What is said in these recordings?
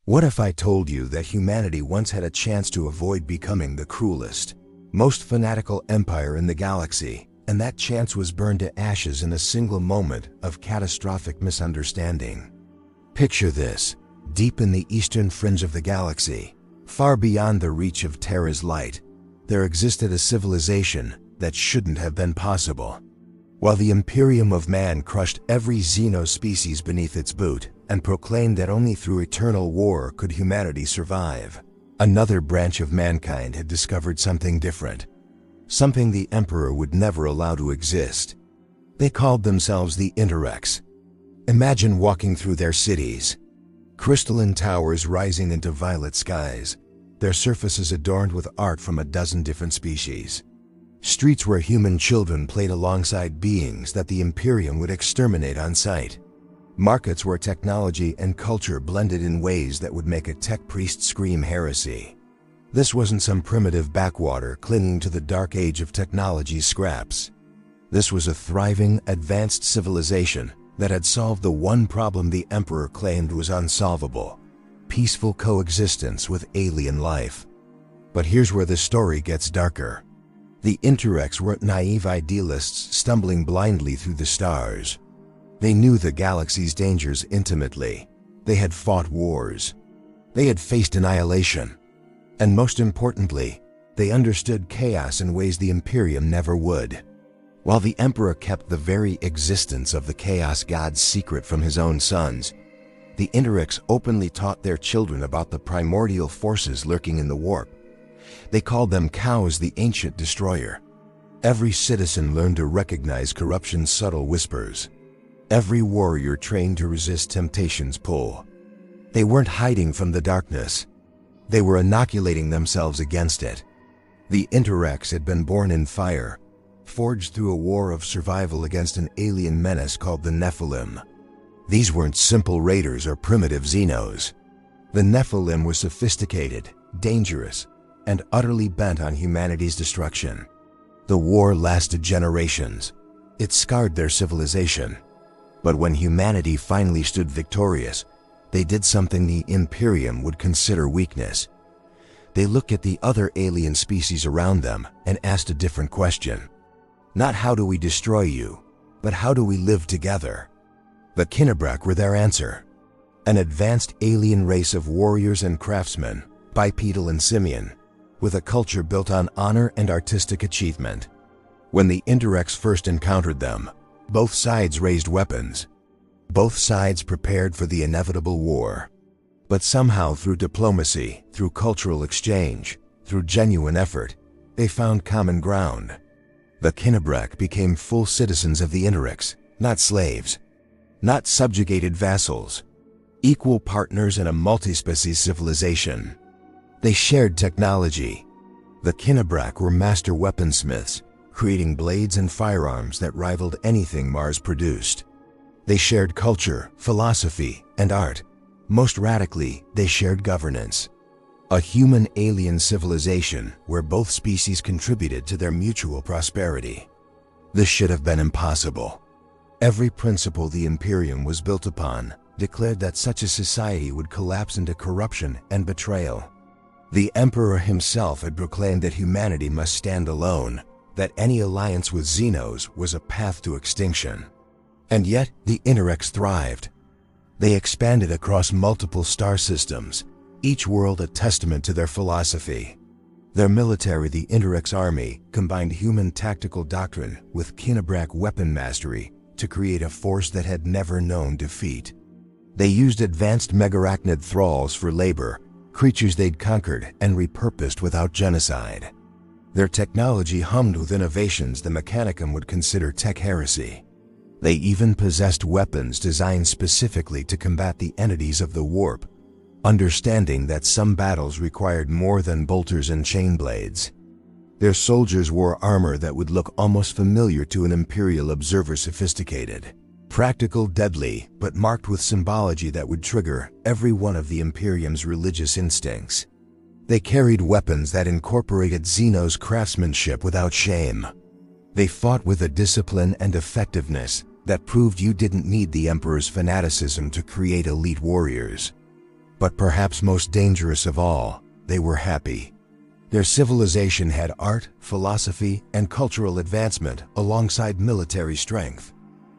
What if I told you that humanity once had a chance to avoid becoming the cruelest, most fanatical empire in the galaxy, and that chance was burned to ashes in a single moment of catastrophic misunderstanding? Picture this: deep in the Eastern Fringe of the galaxy, far beyond the reach of Terra's light, there existed a civilization that shouldn't have been possible. While the Imperium of man crushed every Xenos species beneath its boot and proclaimed that only through eternal war could humanity survive, another branch of mankind had discovered something different, something the Emperor would never allow to exist. They called themselves the Interex. Imagine walking through their cities, crystalline towers rising into violet skies, their surfaces adorned with art from a dozen different species. Streets where human children played alongside beings that the Imperium would exterminate on sight. Markets where technology and culture blended in ways that would make a tech priest scream heresy. This wasn't some primitive backwater clinging to the dark age of technology's scraps. This was a thriving, advanced civilization that had solved the one problem the Emperor claimed was unsolvable: peaceful coexistence with alien life. But here's where the story gets darker. The Interex weren't naive idealists stumbling blindly through the stars. They knew the galaxy's dangers intimately. They had fought wars. They had faced annihilation. And most importantly, they understood chaos in ways the Imperium never would. While the Emperor kept the very existence of the Chaos God secret from his own sons, the Interex openly taught their children about the primordial forces lurking in the warp. They called them cows, the ancient destroyer. Every citizen learned to recognize corruption's subtle whispers. Every warrior trained to resist temptation's pull. They weren't hiding from the darkness. They were inoculating themselves against it. The Interex had been born in fire, forged through a war of survival against an alien menace called the Nephilim. These weren't simple raiders or primitive Xenos. The Nephilim were sophisticated, dangerous, and utterly bent on humanity's destruction. The war lasted generations. It scarred their civilization. But when humanity finally stood victorious, they did something the Imperium would consider weakness. They looked at the other alien species around them and asked a different question. Not how do we destroy you, but how do we live together? The Kinebrach were their answer. An advanced alien race of warriors and craftsmen, bipedal and simian, with a culture built on honor and artistic achievement. When the Interex first encountered them, both sides raised weapons. Both sides prepared for the inevitable war. But somehow, through diplomacy, through cultural exchange, through genuine effort, they found common ground. The Kinebrach became full citizens of the Interex, not slaves, not subjugated vassals, equal partners in a multispecies civilization. They shared technology. The Kinebrach were master weaponsmiths, creating blades and firearms that rivaled anything Mars produced. They shared culture, philosophy, and art. Most radically, they shared governance. A human-alien civilization where both species contributed to their mutual prosperity. This should have been impossible. Every principle the Imperium was built upon declared that such a society would collapse into corruption and betrayal. The Emperor himself had proclaimed that humanity must stand alone, that any alliance with Xenos was a path to extinction. And yet, the Interex thrived. They expanded across multiple star systems, each world a testament to their philosophy. Their military, the Interex army, combined human tactical doctrine with Kinebrach weapon mastery to create a force that had never known defeat. They used advanced megarachnid thralls for labor, creatures they'd conquered and repurposed without genocide. Their technology hummed with innovations the Mechanicum would consider tech heresy. They even possessed weapons designed specifically to combat the entities of the warp, understanding that some battles required more than bolters and chain blades. Their soldiers wore armor that would look almost familiar to an Imperial observer: sophisticated, practical, deadly, but marked with symbology that would trigger every one of the Imperium's religious instincts. They carried weapons that incorporated Xenos craftsmanship without shame. They fought with a discipline and effectiveness that proved you didn't need the Emperor's fanaticism to create elite warriors. But perhaps most dangerous of all, they were happy. Their civilization had art, philosophy, and cultural advancement alongside military strength.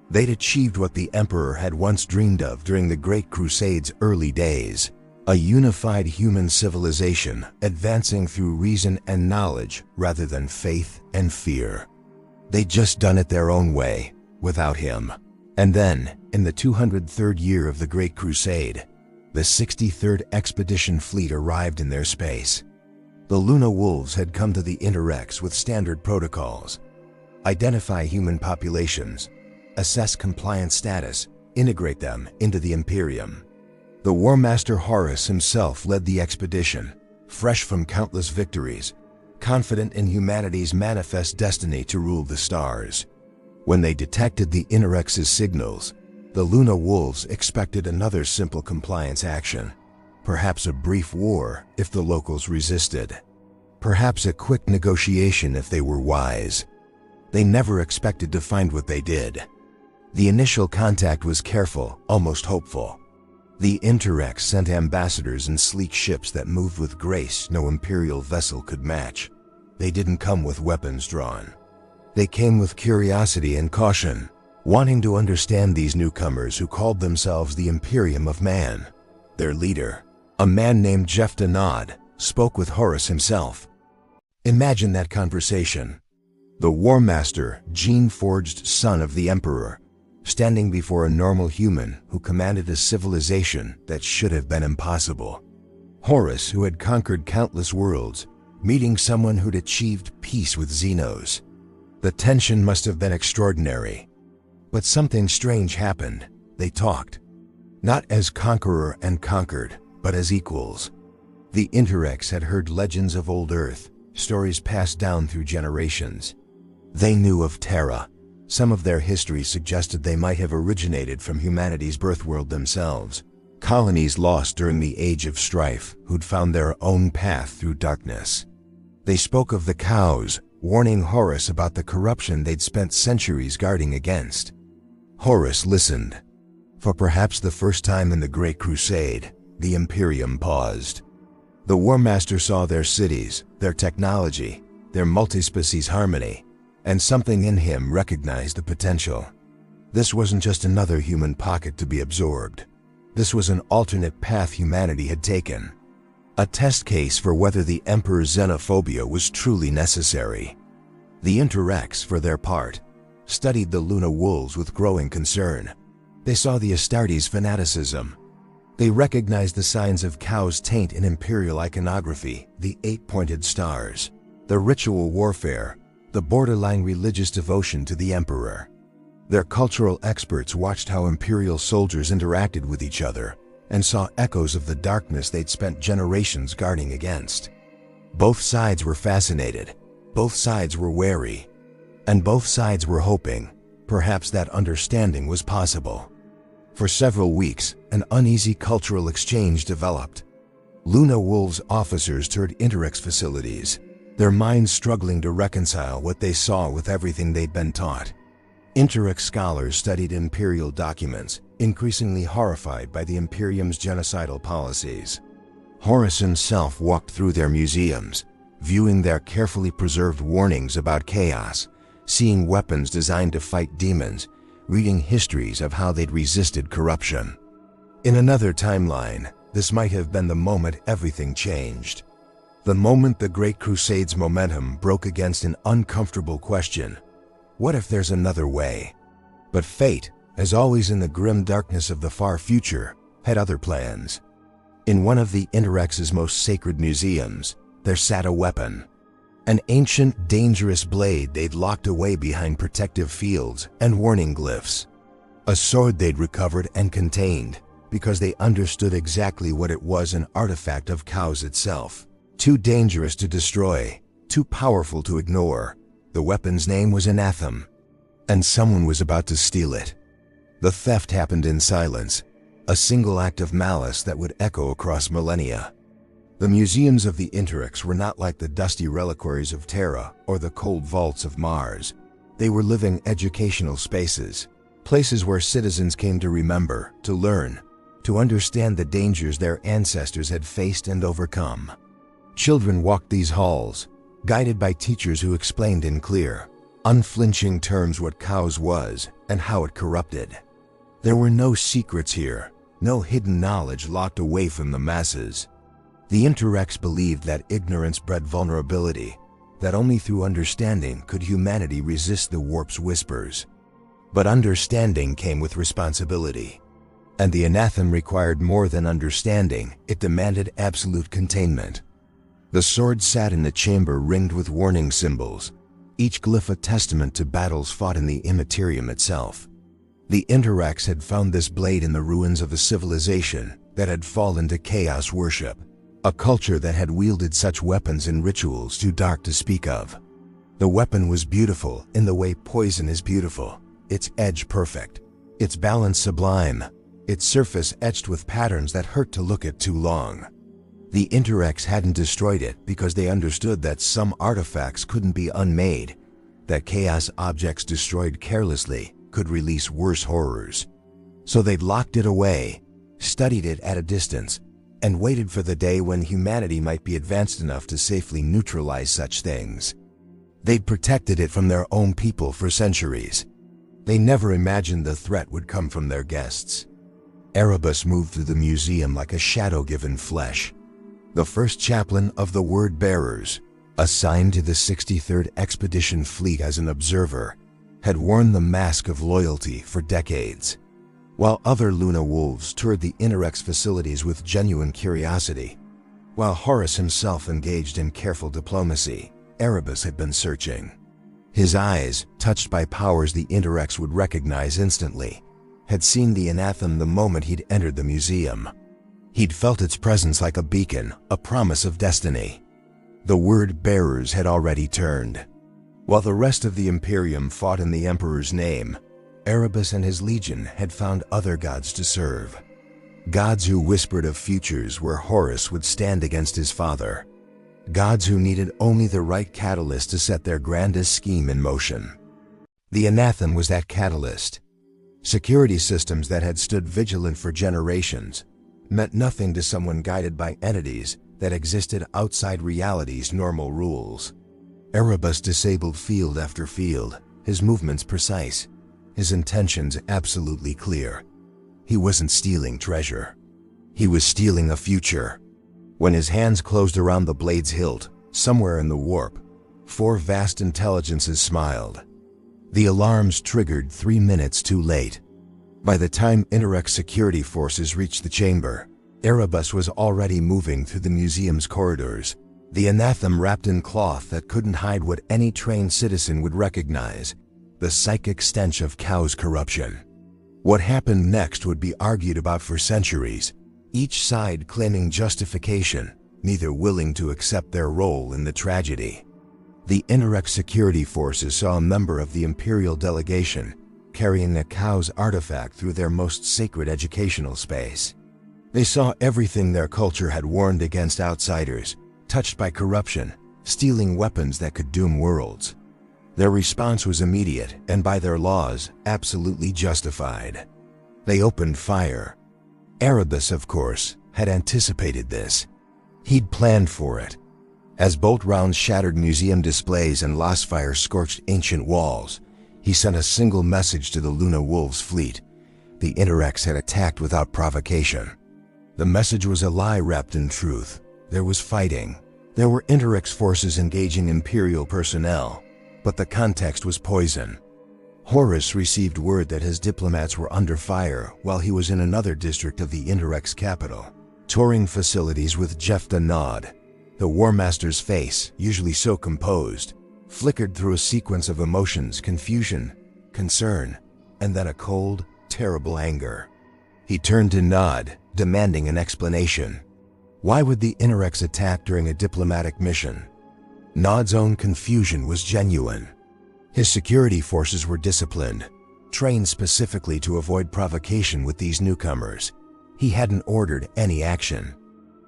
They'd achieved what the Emperor had once dreamed of during the Great Crusade's early days: a unified human civilization advancing through reason and knowledge rather than faith and fear. They'd just done it their own way, without him. And then, in the 203rd year of the Great Crusade, the 63rd Expedition Fleet arrived in their space. The Luna Wolves had come to the Interex with standard protocols: identify human populations, assess compliance status, integrate them into the Imperium. The War Master Horus himself led the expedition, fresh from countless victories, confident in humanity's manifest destiny to rule the stars. When they detected the Interex's signals, the Luna Wolves expected another simple compliance action. Perhaps a brief war if the locals resisted. Perhaps a quick negotiation if they were wise. They never expected to find what they did. The initial contact was careful, almost hopeful. The Interex sent ambassadors in sleek ships that moved with grace no Imperial vessel could match. They didn't come with weapons drawn. They came with curiosity and caution, wanting to understand these newcomers who called themselves the Imperium of Man. Their leader, a man named Jefta Nod, spoke with Horus himself. Imagine that conversation. The War Master, gene-forged son of the Emperor, standing before a normal human who commanded a civilization that should have been impossible. Horus, who had conquered countless worlds, meeting someone who'd achieved peace with Xenos. The tension must have been extraordinary. But something strange happened. They talked. Not as conqueror and conquered, but as equals. The Interex had heard legends of old Earth, stories passed down through generations. They knew of Terra. Some of their history suggested they might have originated from humanity's birthworld themselves, colonies lost during the Age of Strife who'd found their own path through darkness. They spoke of the cows, warning Horus about the corruption they'd spent centuries guarding against. Horus listened. For perhaps the first time in the Great Crusade, the Imperium paused. The War Master saw their cities, their technology, their multispecies harmony, and something in him recognized the potential. This wasn't just another human pocket to be absorbed. This was an alternate path humanity had taken. A test case for whether the Emperor's xenophobia was truly necessary. The Interex, for their part, studied the Luna Wolves with growing concern. They saw the Astartes' fanaticism. They recognized the signs of Cow's taint in Imperial iconography, the 8-pointed stars, the ritual warfare, the borderline religious devotion to the Emperor. Their cultural experts watched how Imperial soldiers interacted with each other and saw echoes of the darkness they'd spent generations guarding against. Both sides were fascinated, both sides were wary, and both sides were hoping perhaps that understanding was possible. For several weeks, an uneasy cultural exchange developed. Luna Wolves officers toured Interex facilities, their minds struggling to reconcile what they saw with everything they'd been taught. Interex scholars studied Imperial documents, increasingly horrified by the Imperium's genocidal policies. Horus himself walked through their museums, viewing their carefully preserved warnings about chaos, seeing weapons designed to fight demons, reading histories of how they'd resisted corruption. In another timeline, this might have been the moment everything changed. The moment the Great Crusade's momentum broke against an uncomfortable question: what if there's another way? But fate, as always in the grim darkness of the far future, had other plans. In one of the Interex's most sacred museums, there sat a weapon. An ancient, dangerous blade they'd locked away behind protective fields and warning glyphs. A sword they'd recovered and contained because they understood exactly what it was: an artifact of Chaos itself. Too dangerous to destroy, too powerful to ignore. The weapon's name was Anathema, and someone was about to steal it. The theft happened in silence, a single act of malice that would echo across millennia. The museums of the Interex were not like the dusty reliquaries of Terra or the cold vaults of Mars. They were living educational spaces, places where citizens came to remember, to learn, to understand the dangers their ancestors had faced and overcome. Children walked these halls, guided by teachers who explained in clear, unflinching terms what chaos was and how it corrupted. There were no secrets here, no hidden knowledge locked away from the masses. The Interex believed that ignorance bred vulnerability, that only through understanding could humanity resist the warp's whispers. But understanding came with responsibility. And the anathema required more than understanding, it demanded absolute containment. The sword sat in the chamber ringed with warning symbols, each glyph a testament to battles fought in the Imperium itself. The Interex had found this blade in the ruins of a civilization that had fallen to chaos worship, a culture that had wielded such weapons in rituals too dark to speak of. The weapon was beautiful in the way poison is beautiful, its edge perfect, its balance sublime, its surface etched with patterns that hurt to look at too long. The Interex hadn't destroyed it because they understood that some artifacts couldn't be unmade, that chaos objects destroyed carelessly could release worse horrors. So they'd locked it away, studied it at a distance, and waited for the day when humanity might be advanced enough to safely neutralize such things. They'd protected it from their own people for centuries. They never imagined the threat would come from their guests. Erebus moved through the museum like a shadow given flesh. The first chaplain of the Word Bearers, assigned to the 63rd Expedition Fleet as an observer, had worn the mask of loyalty for decades. While other Luna Wolves toured the Interex facilities with genuine curiosity, while Horus himself engaged in careful diplomacy, Erebus had been searching. His eyes, touched by powers the Interex would recognize instantly, had seen the anathema the moment he'd entered the museum. He'd felt its presence like a beacon, a promise of destiny. The Word Bearers had already turned. While the rest of the Imperium fought in the Emperor's name, Erebus and his legion had found other gods to serve. Gods who whispered of futures where Horus would stand against his father. Gods who needed only the right catalyst to set their grandest scheme in motion. The anathema was that catalyst. Security systems that had stood vigilant for generations meant nothing to someone guided by entities that existed outside reality's normal rules. Erebus disabled field after field, his movements precise, his intentions absolutely clear. He wasn't stealing treasure. He was stealing a future. When his hands closed around the blade's hilt, somewhere in the warp, 4 vast intelligences smiled. The alarms triggered 3 minutes too late. By the time Interex security forces reached the chamber, Erebus was already moving through the museum's corridors, the anathema wrapped in cloth that couldn't hide what any trained citizen would recognize, the psychic stench of Chaos corruption. What happened next would be argued about for centuries, each side claiming justification, neither willing to accept their role in the tragedy. The Interex security forces saw a member of the Imperial delegation carrying a Chaos artifact through their most sacred educational space. They saw everything their culture had warned against: outsiders, touched by corruption, stealing weapons that could doom worlds. Their response was immediate and, by their laws, absolutely justified. They opened fire. Erebus, of course, had anticipated this. He'd planned for it. As bolt rounds shattered museum displays and lost fire scorched ancient walls, he sent a single message to the Luna Wolves fleet. The Interex had attacked without provocation. The message was a lie wrapped in truth. There was fighting. There were Interex forces engaging Imperial personnel, but the context was poison. Horus received word that his diplomats were under fire while he was in another district of the Interex capital, touring facilities with Jephthah Nod. The War Master's face, usually so composed, flickered through a sequence of emotions: confusion, concern, and then a cold, terrible anger. He turned to Nod, demanding an explanation. Why would the Interex attack during a diplomatic mission? Nod's own confusion was genuine. His security forces were disciplined, trained specifically to avoid provocation with these newcomers. He hadn't ordered any action.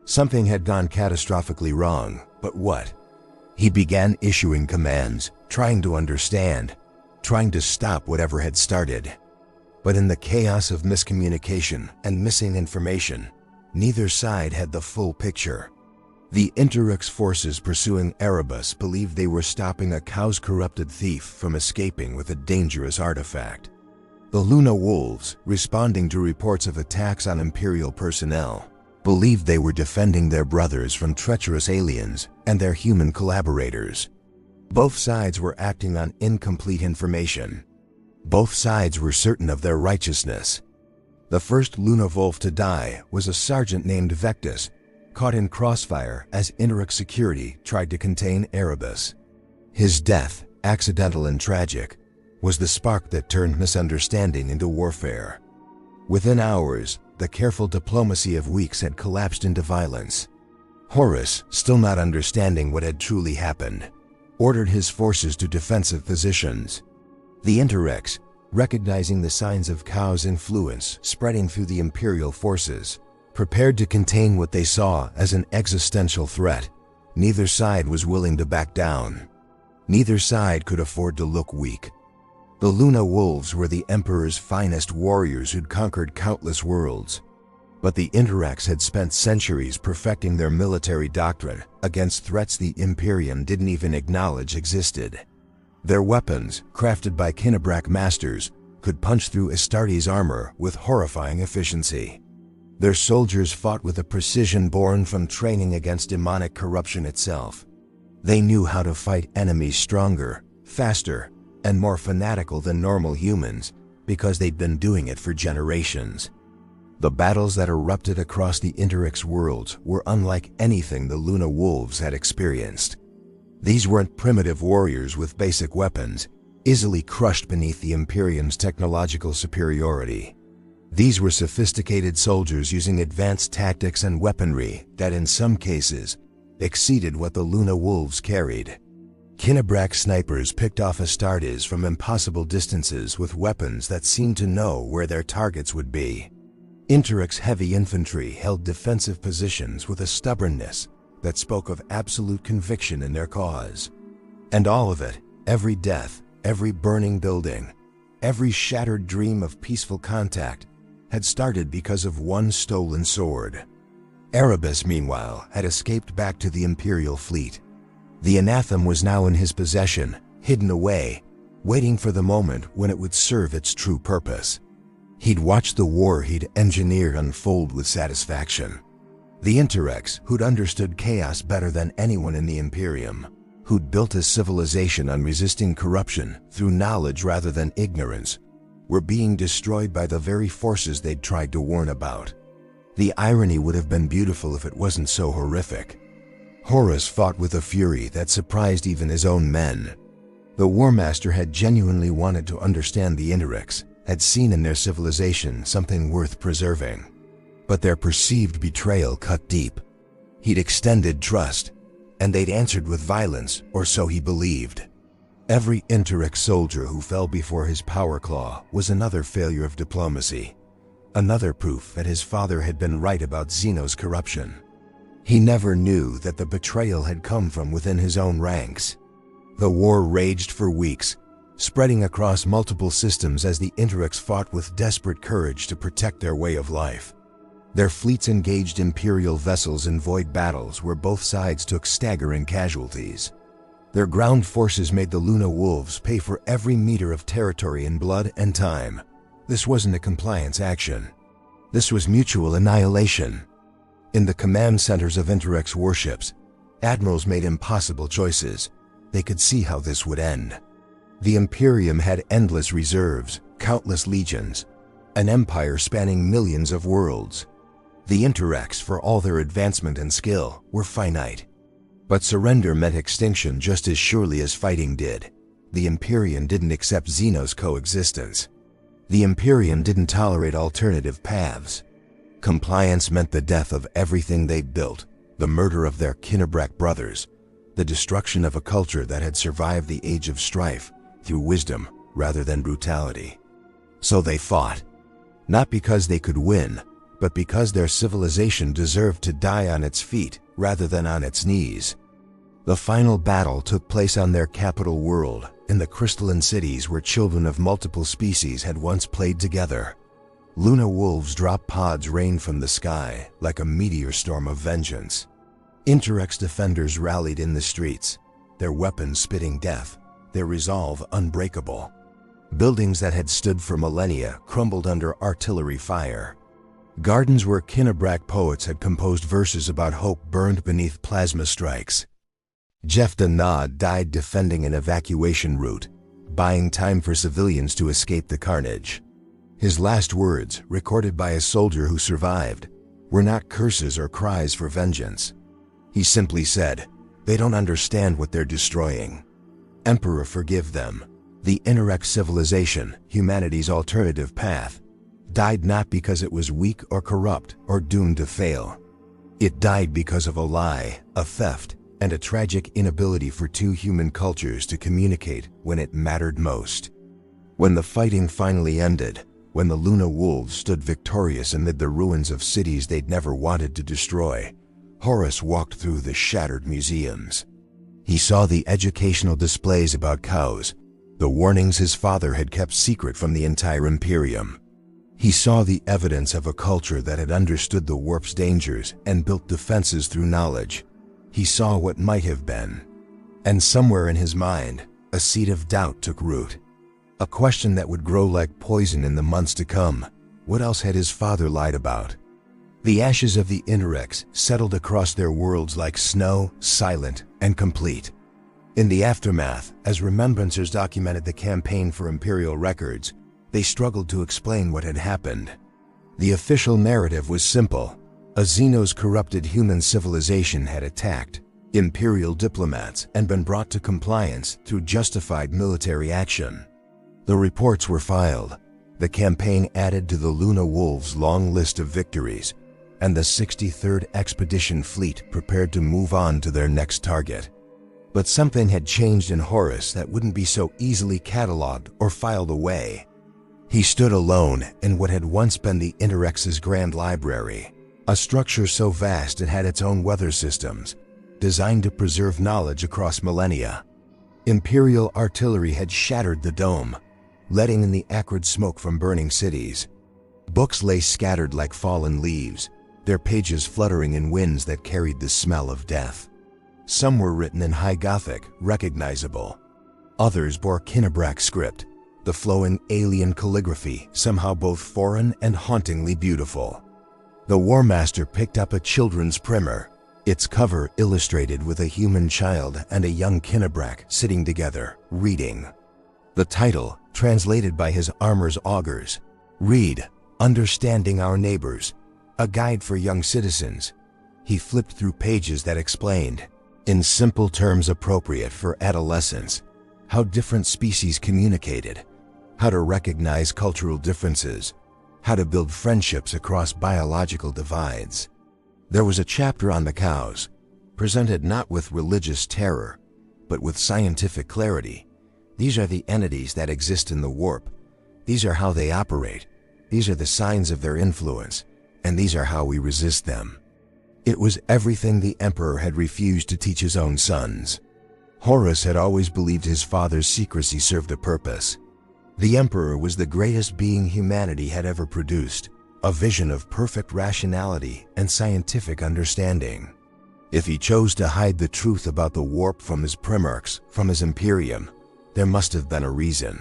Something had gone catastrophically wrong, but what? He began issuing commands, trying to understand, trying to stop whatever had started. But in the chaos of miscommunication and missing information, neither side had the full picture. The Interex forces pursuing Erebus believed they were stopping a cow's corrupted thief from escaping with a dangerous artifact. The Luna Wolves, responding to reports of attacks on Imperial personnel, believed they were defending their brothers from treacherous aliens and their human collaborators. Both sides were acting on incomplete information. Both sides were certain of their righteousness. The first Luna Wolf to die was a sergeant named Vectus, caught in crossfire as Interex security tried to contain Erebus. His death, accidental and tragic, was the spark that turned misunderstanding into warfare. Within hours, the careful diplomacy of weeks had collapsed into violence. Horus, still not understanding what had truly happened, ordered his forces to defensive positions. The Interex, recognizing the signs of Chaos influence spreading through the Imperial forces, prepared to contain what they saw as an existential threat. Neither side was willing to back down. Neither side could afford to look weak. The Luna Wolves were the Emperor's finest warriors who'd conquered countless worlds. But the Interex had spent centuries perfecting their military doctrine against threats the Imperium didn't even acknowledge existed. Their weapons, crafted by Kinebrach masters, could punch through Astartes' armor with horrifying efficiency. Their soldiers fought with a precision born from training against demonic corruption itself. They knew how to fight enemies stronger, faster, and more fanatical than normal humans because they'd been doing it for generations. The battles that erupted across the Interex worlds were unlike anything the Luna Wolves had experienced. These weren't primitive warriors with basic weapons, easily crushed beneath the Imperium's technological superiority. These were sophisticated soldiers using advanced tactics and weaponry that in some cases exceeded what the Luna Wolves carried. Kinebrach snipers picked off Astartes from impossible distances with weapons that seemed to know where their targets would be. Interex heavy infantry held defensive positions with a stubbornness that spoke of absolute conviction in their cause. And all of it, every death, every burning building, every shattered dream of peaceful contact, had started because of one stolen sword. Erebus, meanwhile, had escaped back to the Imperial fleet. The anathema was now in his possession, hidden away, waiting for the moment when it would serve its true purpose. He'd watched the war he'd engineered unfold with satisfaction. The Interex, who'd understood chaos better than anyone in the Imperium, who'd built a civilization on resisting corruption through knowledge rather than ignorance, were being destroyed by the very forces they'd tried to warn about. The irony would have been beautiful if it wasn't so horrific. Horus fought with a fury that surprised even his own men. The War Master had genuinely wanted to understand the Interex, had seen in their civilization something worth preserving. But their perceived betrayal cut deep. He'd extended trust, and they'd answered with violence, or so he believed. Every Interex soldier who fell before his power claw was another failure of diplomacy, another proof that his father had been right about Xenos' corruption. He never knew that the betrayal had come from within his own ranks. The war raged for weeks, spreading across multiple systems as the Interex fought with desperate courage to protect their way of life. Their fleets engaged Imperial vessels in void battles where both sides took staggering casualties. Their ground forces made the Luna Wolves pay for every meter of territory in blood and time. This wasn't a compliance action. This was mutual annihilation. In the command centers of Interex warships, admirals made impossible choices. They could see how this would end. The Imperium had endless reserves, countless legions, an empire spanning millions of worlds. The Interex, for all their advancement and skill, were finite. But surrender meant extinction just as surely as fighting did. The Imperium didn't accept Xenos' coexistence. The Imperium didn't tolerate alternative paths. Compliance meant the death of everything they'd built, the murder of their Kinebrach brothers, the destruction of a culture that had survived the age of strife through wisdom rather than brutality. So they fought, not because they could win, but because their civilization deserved to die on its feet rather than on its knees. The final battle took place on their capital world, in the crystalline cities where children of multiple species had once played together. Luna wolves drop pods rain from the sky like a meteor storm of vengeance. Interex defenders rallied in the streets, their weapons spitting death, their resolve unbreakable. Buildings that had stood for millennia crumbled under artillery fire. Gardens where Kinebrach poets had composed verses about hope burned beneath plasma strikes. Jefta Nod died defending an evacuation route, buying time for civilians to escape the carnage. His last words, recorded by a soldier who survived, were not curses or cries for vengeance. He simply said, "They don't understand what they're destroying. Emperor, forgive them." The Interex civilization, humanity's alternative path, died not because it was weak or corrupt or doomed to fail. It died because of a lie, a theft, and a tragic inability for two human cultures to communicate when it mattered most. When the fighting finally ended, when the Luna wolves stood victorious amid the ruins of cities they'd never wanted to destroy, Horus walked through the shattered museums. He saw the educational displays about cows, the warnings his father had kept secret from the entire Imperium. He saw the evidence of a culture that had understood the warp's dangers and built defenses through knowledge. He saw what might have been. And somewhere in his mind, a seed of doubt took root. A question that would grow like poison in the months to come. What else had his father lied about? The ashes of the Interex settled across their worlds like snow, silent and complete. In the aftermath, as remembrancers documented the campaign for Imperial records, they struggled to explain what had happened. The official narrative was simple. A Xenos corrupted human civilization had attacked Imperial diplomats and been brought to compliance through justified military action. The reports were filed, the campaign added to the Luna Wolves' long list of victories, and the 63rd Expedition Fleet prepared to move on to their next target. But something had changed in Horus that wouldn't be so easily cataloged or filed away. He stood alone in what had once been the Interex's grand library, a structure so vast it had its own weather systems, designed to preserve knowledge across millennia. Imperial artillery had shattered the dome, letting in the acrid smoke from burning cities. Books lay scattered like fallen leaves, their pages fluttering in winds that carried the smell of death. Some were written in High Gothic, recognizable. Others bore Kinebrach script, the flowing alien calligraphy somehow both foreign and hauntingly beautiful. The War Master picked up a children's primer, its cover illustrated with a human child and a young Kinebrach sitting together, reading. The title, translated by his armor's augurs, read, "Understanding Our Neighbors, a Guide for Young Citizens." He flipped through pages that explained, in simple terms appropriate for adolescents, how different species communicated, how to recognize cultural differences, how to build friendships across biological divides. There was a chapter on the cows, presented not with religious terror, but with scientific clarity. These are the entities that exist in the warp. These are how they operate. These are the signs of their influence, and these are how we resist them. It was everything the Emperor had refused to teach his own sons. Horus had always believed his father's secrecy served a purpose. The Emperor was the greatest being humanity had ever produced, a vision of perfect rationality and scientific understanding. If he chose to hide the truth about the warp from his Primarchs, from his Imperium, there must have been a reason.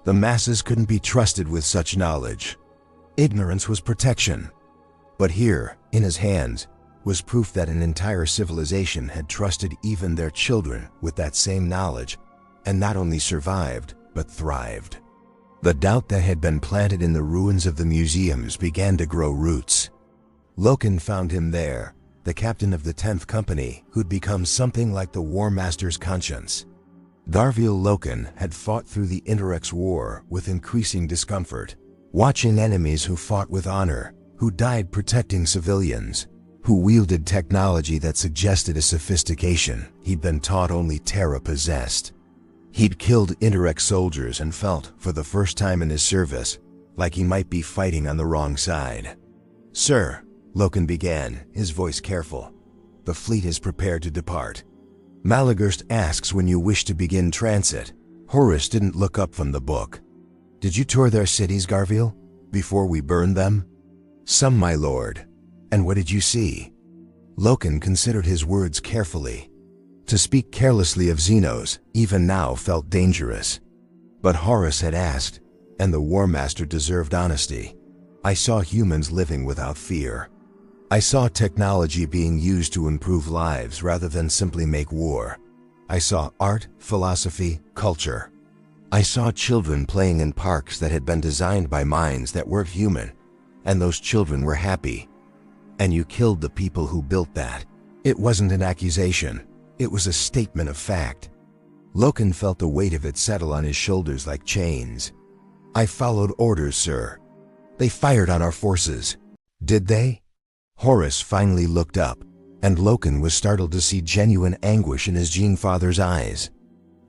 The masses couldn't be trusted with such knowledge. Ignorance was protection. But here, in his hands, was proof that an entire civilization had trusted even their children with that same knowledge, and not only survived, but thrived. The doubt that had been planted in the ruins of the museums began to grow roots. Loken found him there, the captain of the 10th Company, who'd become something like the War Master's conscience. Darviel Loken had fought through the Interex War with increasing discomfort, watching enemies who fought with honor, who died protecting civilians, who wielded technology that suggested a sophistication he'd been taught only Terra possessed. He'd killed Interex soldiers and felt, for the first time in his service, like he might be fighting on the wrong side. "Sir," Loken began, his voice careful, "the fleet is prepared to depart. Malagurst asks when you wish to begin transit. Horus didn't look up from the book. Did you tour their cities, Garviel, before we burned them? Some, my lord. And what did you see? Loken considered his words carefully. To speak carelessly of Xenos, even now, felt dangerous. But Horus had asked, and the War Master deserved honesty. I saw humans living without fear. I saw technology being used to improve lives rather than simply make war. I saw art, philosophy, culture. I saw children playing in parks that had been designed by minds that weren't human, and those children were happy. And you killed the people who built that. It wasn't an accusation. It was a statement of fact. Loken felt the weight of it settle on his shoulders like chains. I followed orders, sir. They fired on our forces. Did they? Horus finally looked up, and Loken was startled to see genuine anguish in his Gene Father's eyes.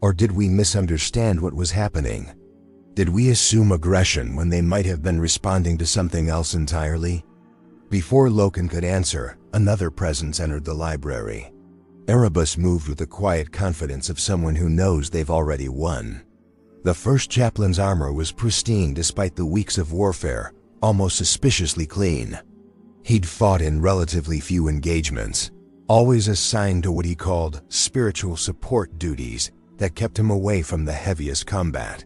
Or did we misunderstand what was happening? Did we assume aggression when they might have been responding to something else entirely? Before Loken could answer, another presence entered the library. Erebus moved with the quiet confidence of someone who knows they've already won. The first chaplain's armor was pristine despite the weeks of warfare, almost suspiciously clean. He'd fought in relatively few engagements, always assigned to what he called spiritual support duties that kept him away from the heaviest combat.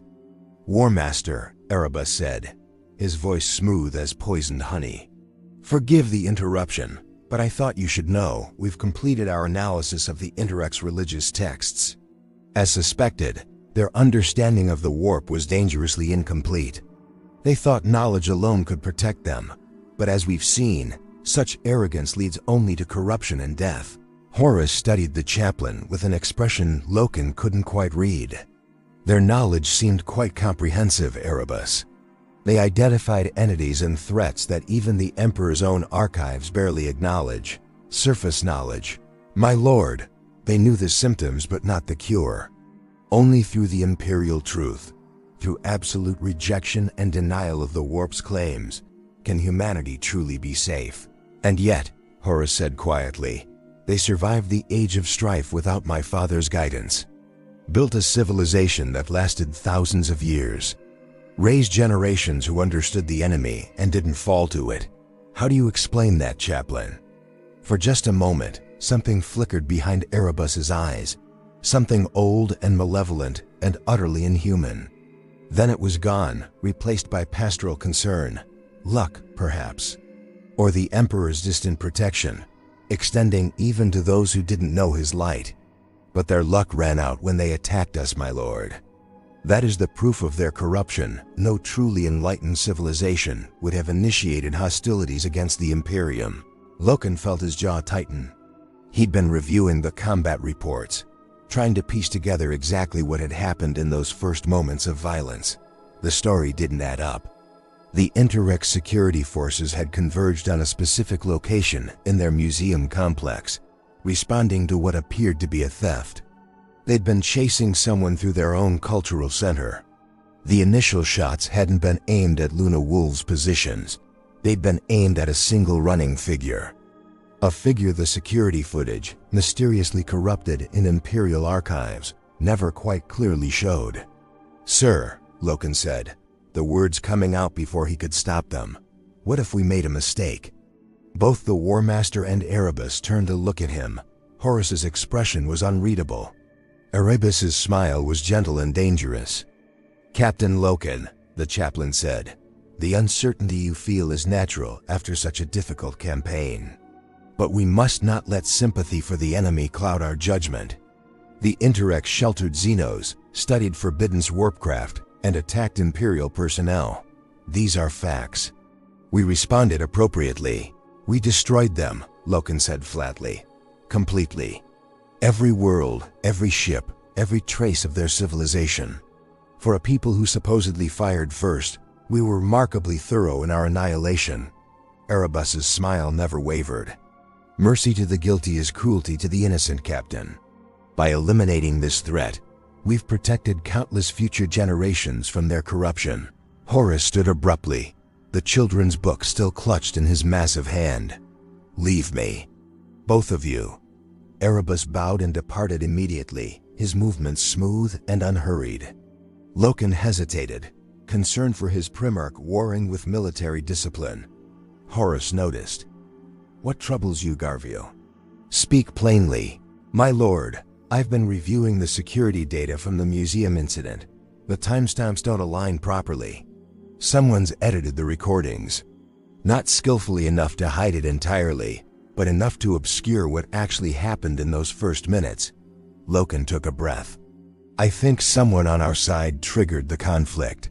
War Master, Erebus said, his voice smooth as poisoned honey. Forgive the interruption, but I thought you should know we've completed our analysis of the Interex religious texts. As suspected, their understanding of the warp was dangerously incomplete. They thought knowledge alone could protect them, but as we've seen, such arrogance leads only to corruption and death. Horus studied the chaplain with an expression Loken couldn't quite read. Their knowledge seemed quite comprehensive, Erebus. They identified entities and threats that even the Emperor's own archives barely acknowledge. Surface knowledge. My lord, they knew the symptoms but not the cure. Only through the Imperial truth, through absolute rejection and denial of the warp's claims, can humanity truly be safe. And yet, Horus said quietly, they survived the age of strife without my father's guidance. Built a civilization that lasted thousands of years. Raised generations who understood the enemy and didn't fall to it. How do you explain that, chaplain? For just a moment, something flickered behind Erebus's eyes. Something old and malevolent and utterly inhuman. Then it was gone, replaced by pastoral concern. Luck, perhaps. Or the Emperor's distant protection, extending even to those who didn't know his light. But their luck ran out when they attacked us, my lord. That is the proof of their corruption. No truly enlightened civilization would have initiated hostilities against the Imperium. Loken felt his jaw tighten. He'd been reviewing the combat reports, trying to piece together exactly what had happened in those first moments of violence. The story didn't add up. The Interex security forces had converged on a specific location in their museum complex, responding to what appeared to be a theft. They'd been chasing someone through their own cultural center. The initial shots hadn't been aimed at Luna Wolf's positions. They'd been aimed at a single running figure. A figure the security footage, mysteriously corrupted in Imperial archives, never quite clearly showed. Sir, Loken said, the words coming out before he could stop them. What if we made a mistake? Both the War Master and Erebus turned to look at him. Horus's expression was unreadable. Erebus's smile was gentle and dangerous. Captain Loken, the chaplain said, the uncertainty you feel is natural after such a difficult campaign. But we must not let sympathy for the enemy cloud our judgment. The Interex sheltered Xenos, studied Forbidden's warpcraft, and attacked Imperial personnel. These are facts. We responded appropriately. We destroyed them, Loken said flatly. Completely. Every world, every ship, every trace of their civilization. For a people who supposedly fired first, we were remarkably thorough in our annihilation. Erebus's smile never wavered. Mercy to the guilty is cruelty to the innocent, Captain. By eliminating this threat, we've protected countless future generations from their corruption. Horus stood abruptly, the children's book still clutched in his massive hand. Leave me. Both of you. Erebus bowed and departed immediately, his movements smooth and unhurried. Loken hesitated, concerned for his Primarch warring with military discipline. Horus noticed. "What troubles you, Garvio?" "Speak plainly." "My lord, I've been reviewing the security data from the museum incident. The timestamps don't align properly. Someone's edited the recordings. Not skillfully enough to hide it entirely, but enough to obscure what actually happened in those first minutes." Loken took a breath. "I think someone on our side triggered the conflict.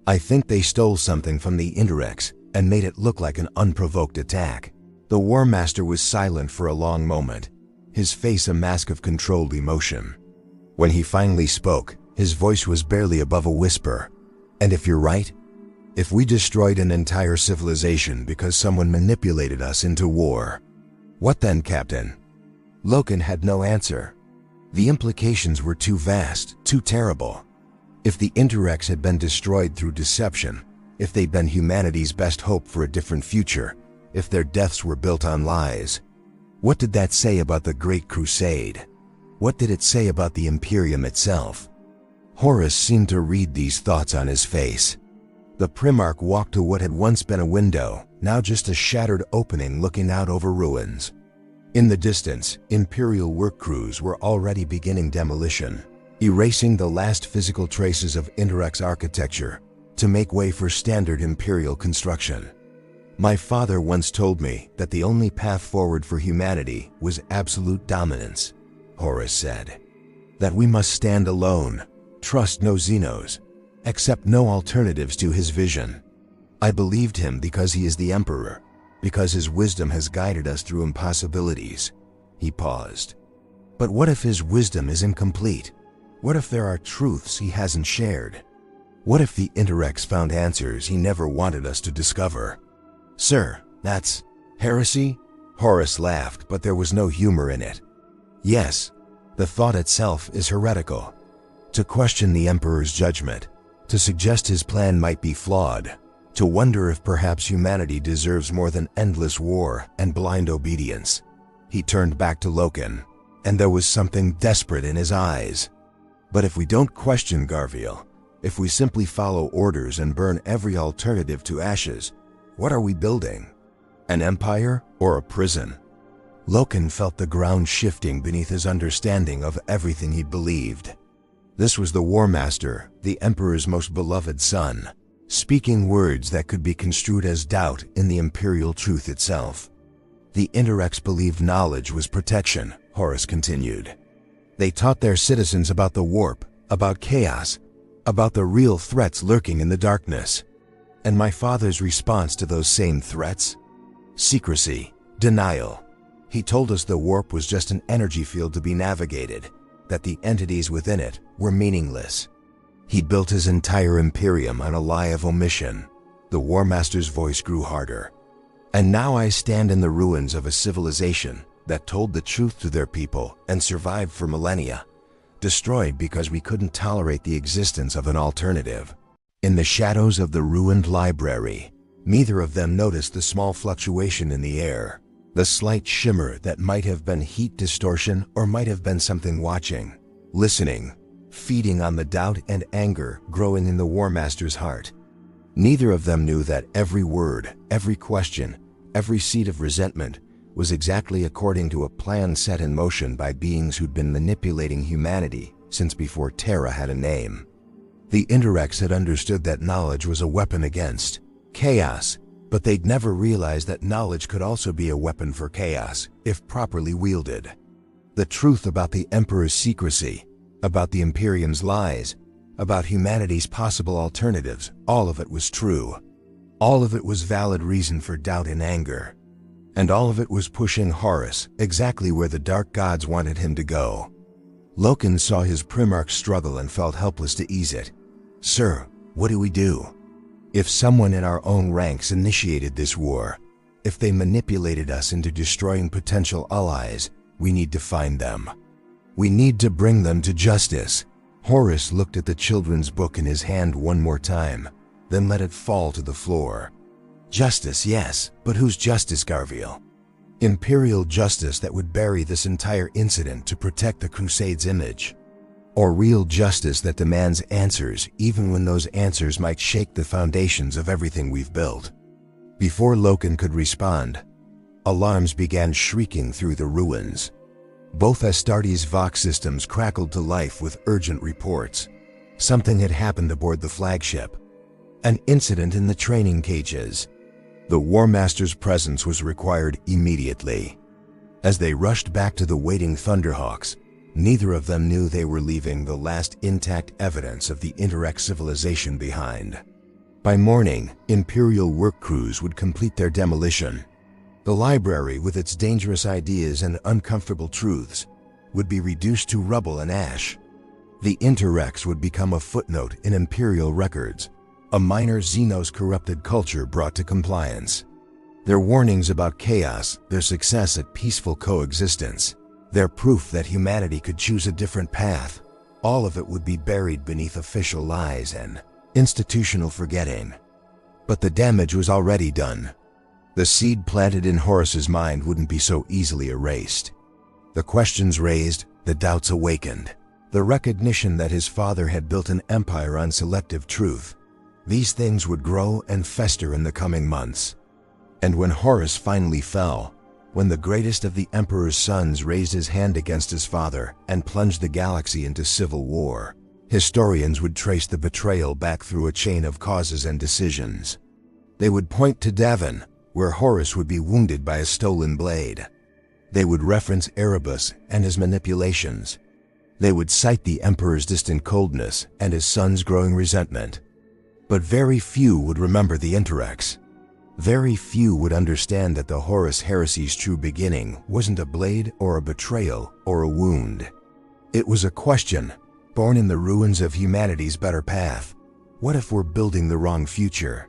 I think they stole something from the Interex and made it look like an unprovoked attack." The War Master was silent for a long moment, his face a mask of controlled emotion. When he finally spoke, his voice was barely above a whisper. "And if you're right? If we destroyed an entire civilization because someone manipulated us into war, what then, Captain?" Loken had no answer. The implications were too vast, too terrible. If the Interex had been destroyed through deception, if they'd been humanity's best hope for a different future, if their deaths were built on lies, what did that say about the Great Crusade? What did it say about the Imperium itself? Horus seemed to read these thoughts on his face. The Primarch walked to what had once been a window, now just a shattered opening looking out over ruins. In the distance, Imperial work crews were already beginning demolition, erasing the last physical traces of Interex architecture to make way for standard Imperial construction. "My father once told me that the only path forward for humanity was absolute dominance," Horus said. "That we must stand alone, trust no Xenos, accept no alternatives to his vision. I believed him because he is the Emperor, because his wisdom has guided us through impossibilities." He paused. "But what if his wisdom is incomplete? What if there are truths he hasn't shared? What if the Interex found answers he never wanted us to discover?" "Sir, that's heresy?" Horus laughed, but there was no humor in it. "Yes, the thought itself is heretical. To question the Emperor's judgment, to suggest his plan might be flawed, to wonder if perhaps humanity deserves more than endless war and blind obedience." He turned back to Loken, and there was something desperate in his eyes. "But if we don't question Garviel, if we simply follow orders and burn every alternative to ashes, what are we building? An empire or a prison?" Loken felt the ground shifting beneath his understanding of everything he'd believed. This was the War Master, the Emperor's most beloved son, speaking words that could be construed as doubt in the Imperial truth itself. "The Interex believed knowledge was protection," Horus continued. "They taught their citizens about the warp, about chaos, about the real threats lurking in the darkness. And my father's response to those same threats? Secrecy, denial. He told us the warp was just an energy field to be navigated, that the entities within it were meaningless. He built his entire Imperium on a lie of omission." The War Master's voice grew harder. "And now I stand in the ruins of a civilization that told the truth to their people and survived for millennia, destroyed because we couldn't tolerate the existence of an alternative." In the shadows of the ruined library, neither of them noticed the small fluctuation in the air, the slight shimmer that might have been heat distortion or might have been something watching, listening, feeding on the doubt and anger growing in the War Master's heart. Neither of them knew that every word, every question, every seed of resentment was exactly according to a plan set in motion by beings who'd been manipulating humanity since before Terra had a name. The Interex had understood that knowledge was a weapon against chaos, but they'd never realized that knowledge could also be a weapon for chaos, if properly wielded. The truth about the Emperor's secrecy, about the Imperium's lies, about humanity's possible alternatives, all of it was true. All of it was valid reason for doubt and anger. And all of it was pushing Horus exactly where the dark gods wanted him to go. Loken saw his Primarch struggle and felt helpless to ease it. "Sir, what do we do? If someone in our own ranks initiated this war, if they manipulated us into destroying potential allies, we need to find them. We need to bring them to justice." Horus looked at the children's book in his hand one more time, then let it fall to the floor. "Justice, yes, but whose justice, Garviel? Imperial justice that would bury this entire incident to protect the Crusade's image. or real justice that demands answers even when those answers might shake the foundations of everything we've built? Before Loken could respond, alarms began shrieking through the ruins. Both Astartes' Vox systems crackled to life with urgent reports. Something had happened aboard the flagship. An incident in the training cages. The War Master's presence was required immediately. As they rushed back to the waiting Thunderhawks, neither of them knew they were leaving the last intact evidence of the Interex civilization behind. By morning, Imperial work crews would complete their demolition. The library, with its dangerous ideas and uncomfortable truths, would be reduced to rubble and ash. The Interex would become a footnote in Imperial records, a minor Xenos corrupted culture brought to compliance. Their warnings about chaos, their success at peaceful coexistence, their proof that humanity could choose a different path, all of it would be buried beneath official lies and institutional forgetting. But the damage was already done. The seed planted in Horus's mind wouldn't be so easily erased. The questions raised, the doubts awakened, the recognition that his father had built an empire on selective truth. These things would grow and fester in the coming months. And when Horus finally fell, when the greatest of the Emperor's sons raised his hand against his father and plunged the galaxy into civil war, historians would trace the betrayal back through a chain of causes and decisions. They would point to Davin, where Horus would be wounded by a stolen blade. They would reference Erebus and his manipulations. They would cite the Emperor's distant coldness and his son's growing resentment. But very few would remember the Interex. Very few would understand that the Horus Heresy's true beginning wasn't a blade or a betrayal or a wound. It was a question, born in the ruins of humanity's better path. What if we're building the wrong future?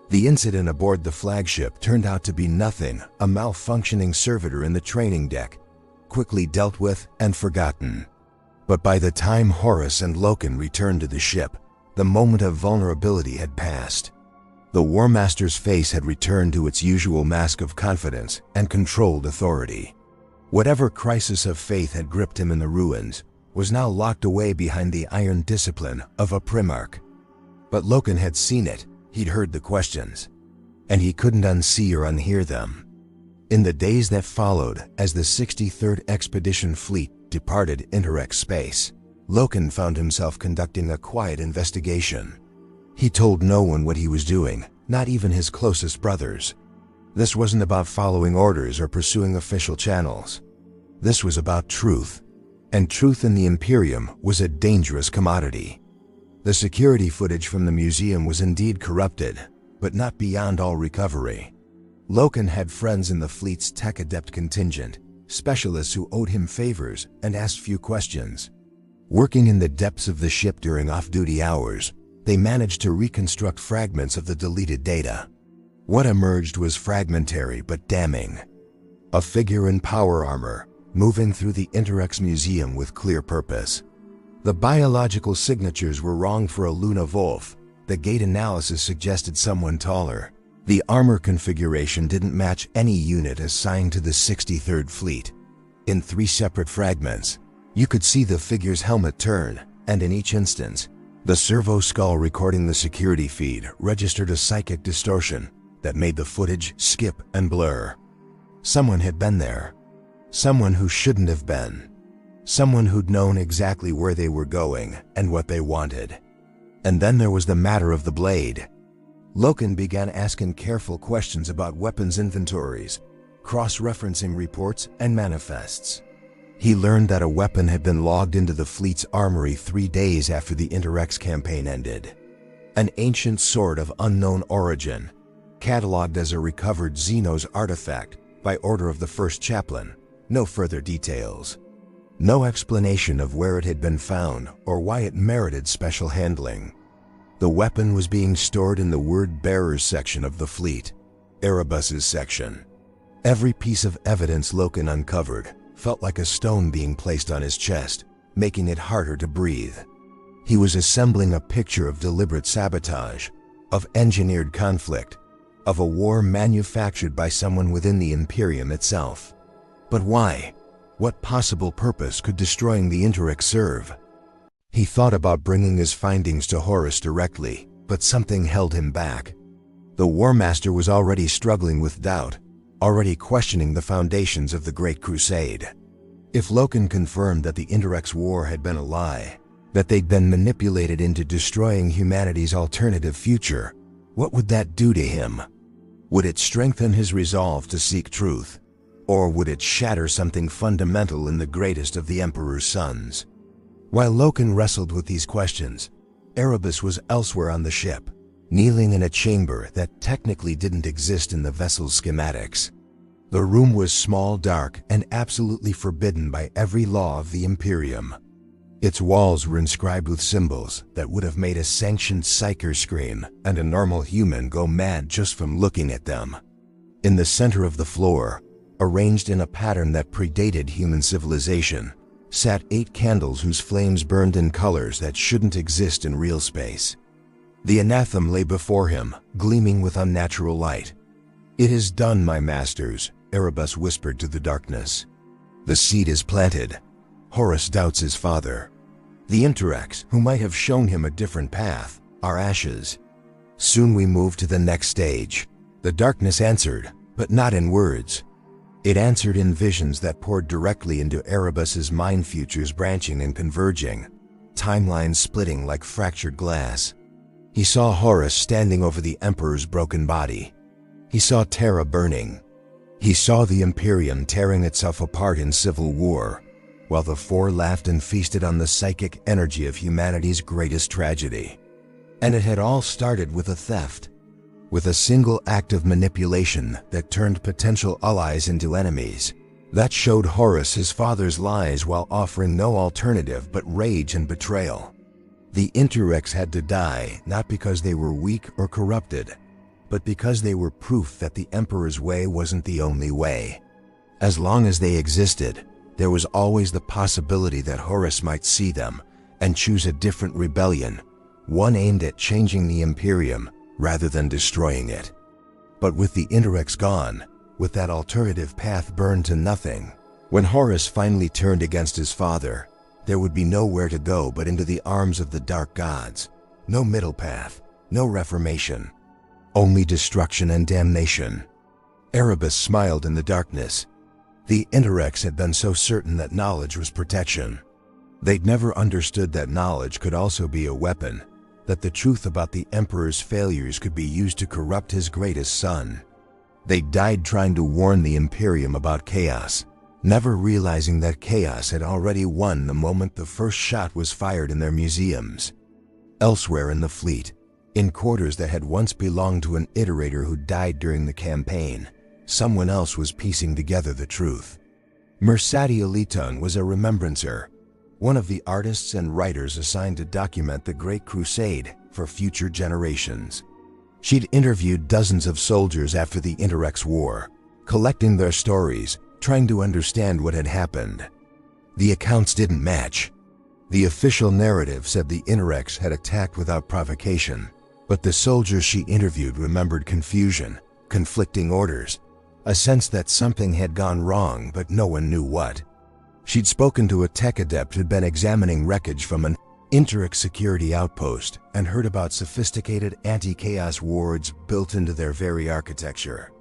The incident aboard the flagship turned out to be nothing, a malfunctioning servitor in the training deck, quickly dealt with and forgotten. But by the time Horus and Loken returned to the ship, the moment of vulnerability had passed. The War Master's face had returned to its usual mask of confidence and controlled authority. Whatever crisis of faith had gripped him in the ruins was now locked away behind the iron discipline of a Primarch. But Loken had seen it, he'd heard the questions, and he couldn't unsee or unhear them. In the days that followed, as the 63rd Expedition Fleet departed Interex space, Loken found himself conducting a quiet investigation. He told no one what he was doing, not even his closest brothers. This wasn't about following orders or pursuing official channels. This was about truth. And truth in the Imperium was a dangerous commodity. The security footage from the museum was indeed corrupted, but not beyond all recovery. Loken had friends in the fleet's tech-adept contingent, specialists who owed him favors and asked few questions. Working in the depths of the ship during off-duty hours, they managed to reconstruct fragments of the deleted data. What emerged was fragmentary but damning. A figure in power armor, moving through the Interex museum with clear purpose. The biological signatures were wrong for a Luna Wolf. The gait analysis suggested someone taller. The armor configuration didn't match any unit assigned to the 63rd Fleet. In 3 separate fragments, you could see the figure's helmet turn, and in each instance, the servo skull recording the security feed registered a psychic distortion that made the footage skip and blur. Someone had been there. Someone who shouldn't have been. Someone who'd known exactly where they were going and what they wanted. And then there was the matter of the blade. Loken began asking careful questions about weapons inventories, cross-referencing reports and manifests. He learned that a weapon had been logged into the fleet's armory 3 days after the Interex campaign ended. An ancient sword of unknown origin, cataloged as a recovered Xenos artifact by order of the first chaplain. No further details. No explanation of where it had been found or why it merited special handling. The weapon was being stored in the word bearers section of the fleet, Erebus's section. Every piece of evidence Loken uncovered felt like a stone being placed on his chest, making it harder to breathe. He was assembling a picture of deliberate sabotage, of engineered conflict, of a war manufactured by someone within the Imperium itself. But why? What possible purpose could destroying the Interex serve? He thought about bringing his findings to Horus directly, but something held him back. The War Master was already struggling with doubt, already questioning the foundations of the Great Crusade. If Loken confirmed that the Interex War had been a lie, that they'd been manipulated into destroying humanity's alternative future, what would that do to him? Would it strengthen his resolve to seek truth? Or would it shatter something fundamental in the greatest of the Emperor's sons? While Loken wrestled with these questions, Erebus was elsewhere on the ship, kneeling in a chamber that technically didn't exist in the vessel's schematics. The room was small, dark, and absolutely forbidden by every law of the Imperium. Its walls were inscribed with symbols that would have made a sanctioned psyker scream and a normal human go mad just from looking at them. In the center of the floor, arranged in a pattern that predated human civilization, sat 8 candles whose flames burned in colors that shouldn't exist in real space. The anathema lay before him, gleaming with unnatural light. "It is done, my masters," Erebus whispered to the darkness. "The seed is planted." Horus doubts his father. The Interex, who might have shown him a different path, are ashes. "Soon we move to the next stage." The darkness answered, but not in words. It answered in visions that poured directly into Erebus's mind, futures branching and converging, timelines splitting like fractured glass. He saw Horus standing over the Emperor's broken body. He saw Terra burning. He saw the Imperium tearing itself apart in civil war, while the Four laughed and feasted on the psychic energy of humanity's greatest tragedy. And it had all started with a theft. With a single act of manipulation that turned potential allies into enemies, that showed Horus his father's lies while offering no alternative but rage and betrayal. The Interex had to die not because they were weak or corrupted, but because they were proof that the Emperor's way wasn't the only way. As long as they existed, there was always the possibility that Horus might see them and choose a different rebellion, one aimed at changing the Imperium rather than destroying it. But with the Interex gone, with that alternative path burned to nothing, when Horus finally turned against his father, there would be nowhere to go but into the arms of the dark gods. No middle path, no reformation, only destruction and damnation. Erebus smiled in the darkness. The Interex had been so certain that knowledge was protection. They'd never understood that knowledge could also be a weapon, that the truth about the Emperor's failures could be used to corrupt his greatest son. They died trying to warn the Imperium about chaos, never realizing that chaos had already won the moment the first shot was fired in their museums. Elsewhere in the fleet, in quarters that had once belonged to an iterator who died during the campaign, someone else was piecing together the truth. Mercedes Eliton was a remembrancer, one of the artists and writers assigned to document the Great Crusade for future generations. She'd interviewed dozens of soldiers after the Interex War, collecting their stories, trying to understand what had happened. The accounts didn't match. The official narrative said the Interex had attacked without provocation, but the soldiers she interviewed remembered confusion, conflicting orders, a sense that something had gone wrong but no one knew what. She'd spoken to a tech adept who'd been examining wreckage from an Interex security outpost and heard about sophisticated anti-chaos wards built into their very architecture.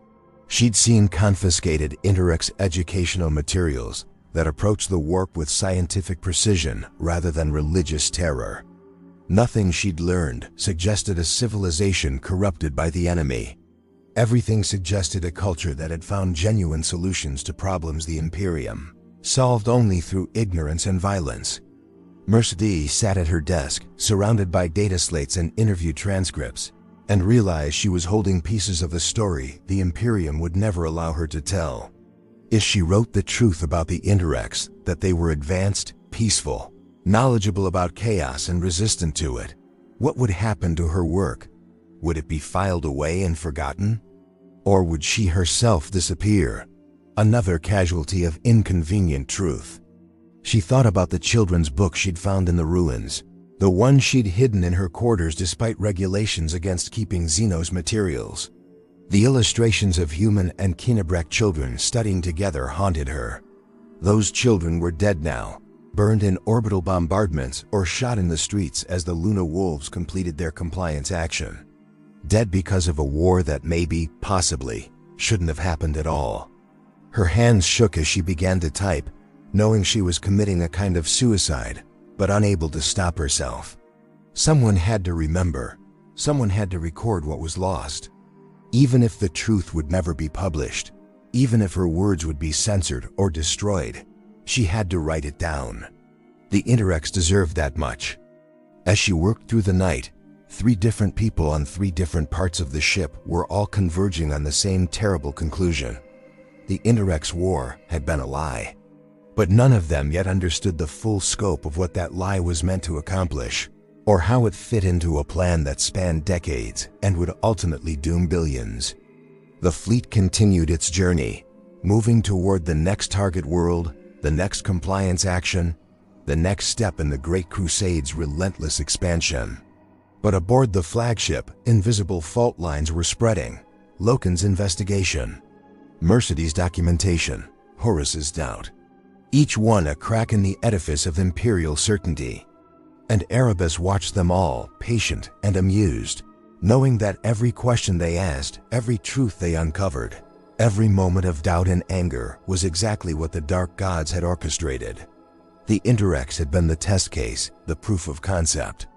She'd seen confiscated Interex educational materials that approached the warp with scientific precision rather than religious terror. Nothing she'd learned suggested a civilization corrupted by the enemy. Everything suggested a culture that had found genuine solutions to problems the Imperium solved only through ignorance and violence. Mercedes sat at her desk, surrounded by data slates and interview transcripts, and realized she was holding pieces of the story the Imperium would never allow her to tell. If she wrote the truth about the Interex, that they were advanced, peaceful, knowledgeable about chaos and resistant to it, what would happen to her work? Would it be filed away and forgotten? Or would she herself disappear? Another casualty of inconvenient truth. She thought about the children's book she'd found in the ruins, the one she'd hidden in her quarters despite regulations against keeping Xenos materials. The illustrations of human and Kinebrach children studying together haunted her. Those children were dead now, burned in orbital bombardments or shot in the streets as the Luna Wolves completed their compliance action. Dead because of a war that maybe, possibly, shouldn't have happened at all. Her hands shook as she began to type, knowing she was committing a kind of suicide, but unable to stop herself. Someone had to remember. Someone had to record what was lost. Even if the truth would never be published, even if her words would be censored or destroyed, she had to write it down. The Interex deserved that much. As she worked through the night, 3 different people on 3 different parts of the ship were all converging on the same terrible conclusion. The Interex war had been a lie. But none of them yet understood the full scope of what that lie was meant to accomplish, or how it fit into a plan that spanned decades and would ultimately doom billions. The fleet continued its journey, moving toward the next target world, the next compliance action, the next step in the Great Crusade's relentless expansion. But aboard the flagship, invisible fault lines were spreading. Loken's investigation, Mercedes' documentation, Horus's doubt. Each one a crack in the edifice of imperial certainty. And Erebus watched them all, patient and amused, knowing that every question they asked, every truth they uncovered, every moment of doubt and anger was exactly what the dark gods had orchestrated. The Interex had been the test case, the proof of concept.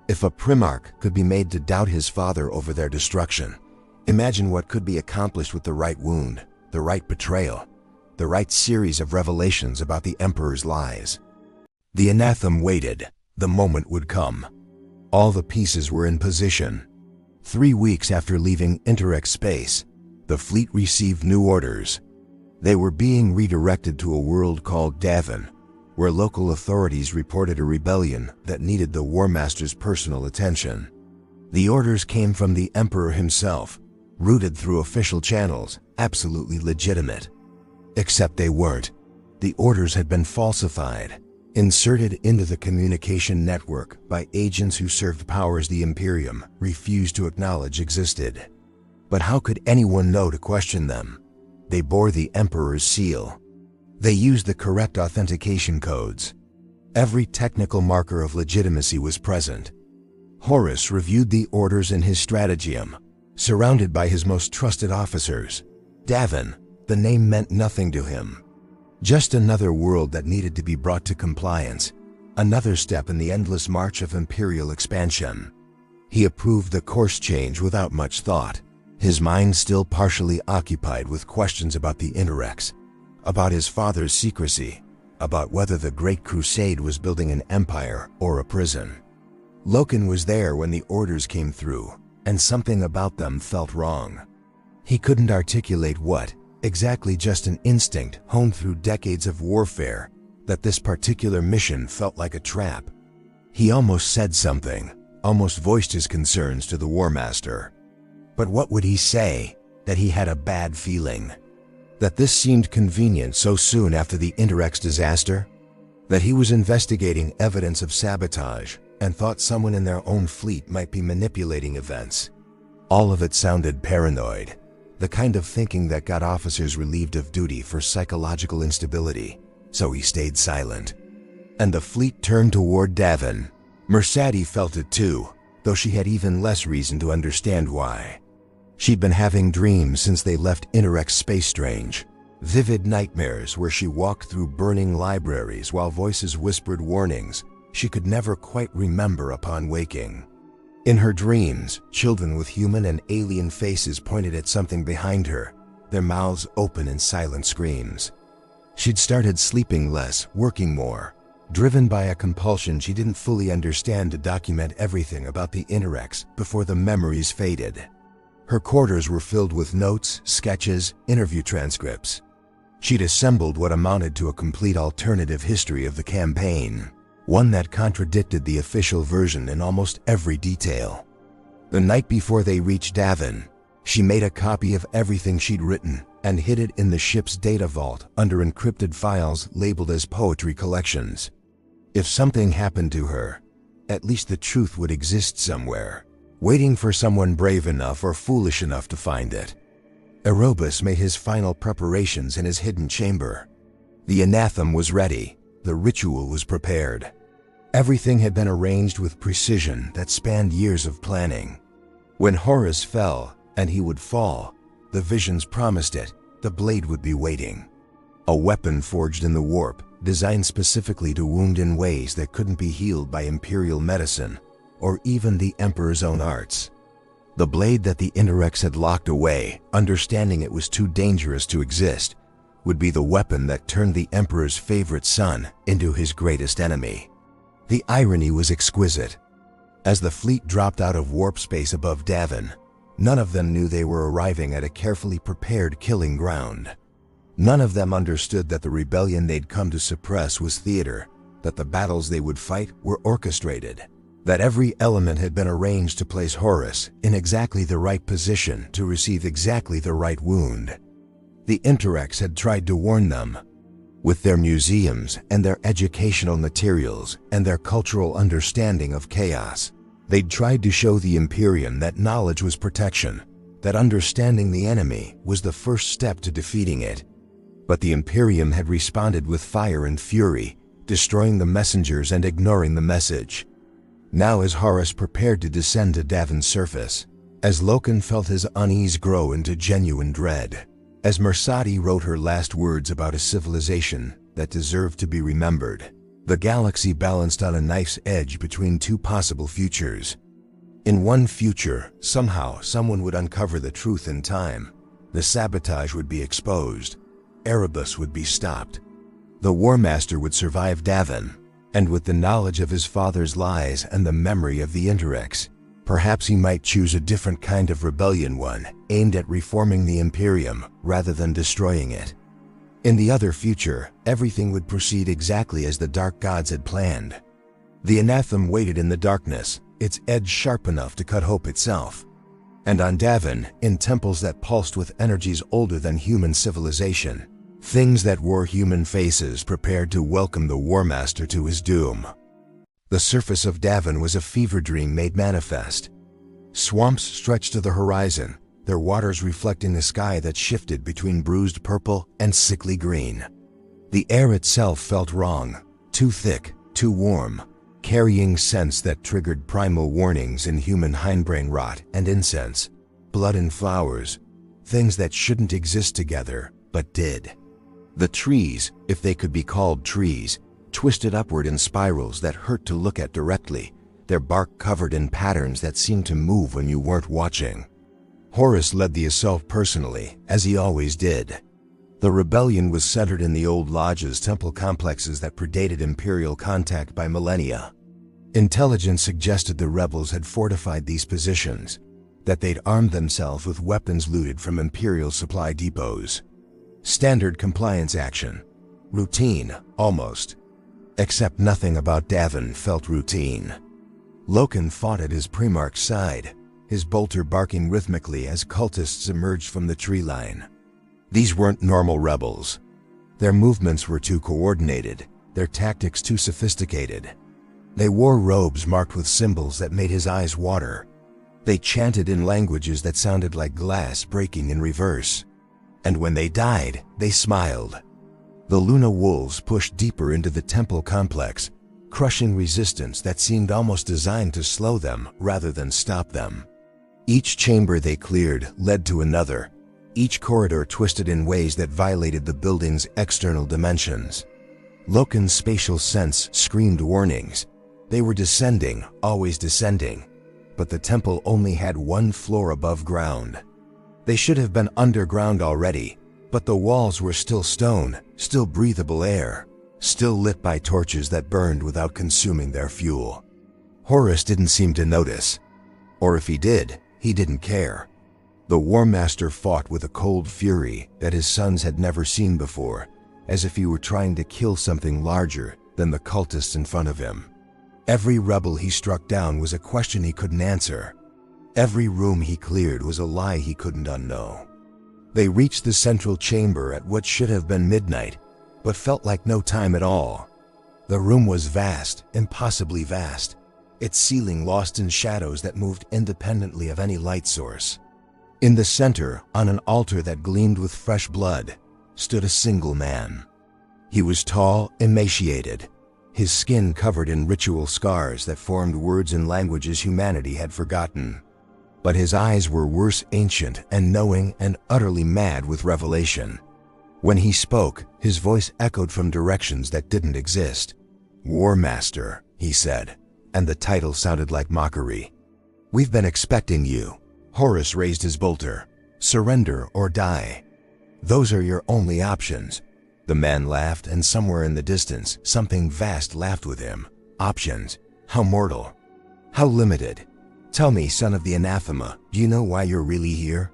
If a Primarch could be made to doubt his father over their destruction, imagine what could be accomplished with the right wound, the right betrayal, the right series of revelations about the Emperor's lies. The anathema waited. The moment would come. All the pieces were in position. 3 weeks after leaving Interex space, the fleet received new orders. They were being redirected to a world called Davin, where local authorities reported a rebellion that needed the War Master's personal attention. The orders came from the Emperor himself, routed through official channels, absolutely legitimate. Except they weren't. The orders had been falsified, inserted into the communication network by agents who served powers the Imperium refused to acknowledge existed. But how could anyone know to question them? They bore the Emperor's seal. They used the correct authentication codes. Every technical marker of legitimacy was present. Horus reviewed the orders in his stratagem, surrounded by his most trusted officers. Davin, the name meant nothing to him. Just another world that needed to be brought to compliance, another step in the endless march of imperial expansion. He approved the course change without much thought, his mind still partially occupied with questions about the Interex, about his father's secrecy, about whether the Great Crusade was building an empire or a prison. Loken was there when the orders came through, and something about them felt wrong. He couldn't articulate what, exactly, just an instinct honed through decades of warfare that this particular mission felt like a trap. He almost said something, almost voiced his concerns to the War Master. But what would he say? That he had a bad feeling? That this seemed convenient so soon after the Interex disaster? That he was investigating evidence of sabotage and thought someone in their own fleet might be manipulating events? All of it sounded paranoid. The kind of thinking that got officers relieved of duty for psychological instability, so he stayed silent. And the fleet turned toward Davin. Mercedes felt it too, though she had even less reason to understand why. She'd been having dreams since they left Interex Space Strange, vivid nightmares where she walked through burning libraries while voices whispered warnings she could never quite remember upon waking. In her dreams, children with human and alien faces pointed at something behind her, their mouths open in silent screams. She'd started sleeping less, working more, driven by a compulsion she didn't fully understand to document everything about the Interex before the memories faded. Her quarters were filled with notes, sketches, interview transcripts. She'd assembled what amounted to a complete alternative history of the campaign, one that contradicted the official version in almost every detail. The night before they reached Davin, she made a copy of everything she'd written and hid it in the ship's data vault under encrypted files labeled as poetry collections. If something happened to her, at least the truth would exist somewhere, waiting for someone brave enough or foolish enough to find it. Erebus made his final preparations in his hidden chamber. The anathema was ready. The ritual was prepared. Everything had been arranged with precision that spanned years of planning. When Horus fell, and he would fall, the visions promised it, the blade would be waiting. A weapon forged in the warp, designed specifically to wound in ways that couldn't be healed by Imperial medicine, or even the Emperor's own arts. The blade that the Interex had locked away, understanding it was too dangerous to exist, would be the weapon that turned the Emperor's favorite son into his greatest enemy. The irony was exquisite. As the fleet dropped out of warp space above Davin, none of them knew they were arriving at a carefully prepared killing ground. None of them understood that the rebellion they'd come to suppress was theater, that the battles they would fight were orchestrated, that every element had been arranged to place Horus in exactly the right position to receive exactly the right wound. The Interex had tried to warn them. With their museums and their educational materials and their cultural understanding of chaos, they'd tried to show the Imperium that knowledge was protection, that understanding the enemy was the first step to defeating it. But the Imperium had responded with fire and fury, destroying the messengers and ignoring the message. Now as Horus prepared to descend to Davin's surface, as Loken felt his unease grow into genuine dread, as Mercedes wrote her last words about a civilization that deserved to be remembered, the galaxy balanced on a knife's edge between two possible futures. In one future, somehow someone would uncover the truth in time. The sabotage would be exposed. Erebus would be stopped. The War Master would survive Davin, and with the knowledge of his father's lies and the memory of the Interex, perhaps he might choose a different kind of rebellion, one aimed at reforming the Imperium rather than destroying it. In the other future, everything would proceed exactly as the Dark Gods had planned. The anathema waited in the darkness, its edge sharp enough to cut hope itself. And on Davin, in temples that pulsed with energies older than human civilization, things that wore human faces prepared to welcome the War Master to his doom. The surface of Davin was a fever dream made manifest. Swamps stretched to the horizon, their waters reflecting the sky that shifted between bruised purple and sickly green. The air itself felt wrong, too thick, too warm, carrying scents that triggered primal warnings in human hindbrain rot and incense, blood and flowers, things that shouldn't exist together, but did. The trees, if they could be called trees, twisted upward in spirals that hurt to look at directly, their bark covered in patterns that seemed to move when you weren't watching. Horus led the assault personally, as he always did. The rebellion was centered in the old lodges, temple complexes that predated Imperial contact by millennia. Intelligence suggested the rebels had fortified these positions, that they'd armed themselves with weapons looted from Imperial supply depots. Standard compliance action. Routine, almost. Except nothing about Davin felt routine. Loken fought at his Primarch's side, his bolter barking rhythmically as cultists emerged from the tree line. These weren't normal rebels. Their movements were too coordinated, their tactics too sophisticated. They wore robes marked with symbols that made his eyes water. They chanted in languages that sounded like glass breaking in reverse. And when they died, they smiled. The Luna wolves pushed deeper into the temple complex, crushing resistance that seemed almost designed to slow them rather than stop them. Each chamber they cleared led to another, each corridor twisted in ways that violated the building's external dimensions. Loken's spatial sense screamed warnings. They were descending, always descending, but the temple only had one floor above ground. They should have been underground already, but the walls were still stone, still breathable air, still lit by torches that burned without consuming their fuel. Horus didn't seem to notice. Or if he did, he didn't care. The War Master fought with a cold fury that his sons had never seen before, as if he were trying to kill something larger than the cultists in front of him. Every rebel he struck down was a question he couldn't answer. Every room he cleared was a lie he couldn't unknow. They reached the central chamber at what should have been midnight, but felt like no time at all. The room was vast, impossibly vast, its ceiling lost in shadows that moved independently of any light source. In the center, on an altar that gleamed with fresh blood, stood a single man. He was tall, emaciated, his skin covered in ritual scars that formed words and languages humanity had forgotten. But his eyes were worse, ancient and knowing and utterly mad with revelation. When he spoke, his voice echoed from directions that didn't exist. "War Master," he said, and the title sounded like mockery. "We've been expecting you." Horus raised his bolter. "Surrender or die. Those are your only options." The man laughed, and somewhere in the distance, something vast laughed with him. "Options? How mortal. How limited. Tell me, son of the anathema, do you know why you're really here?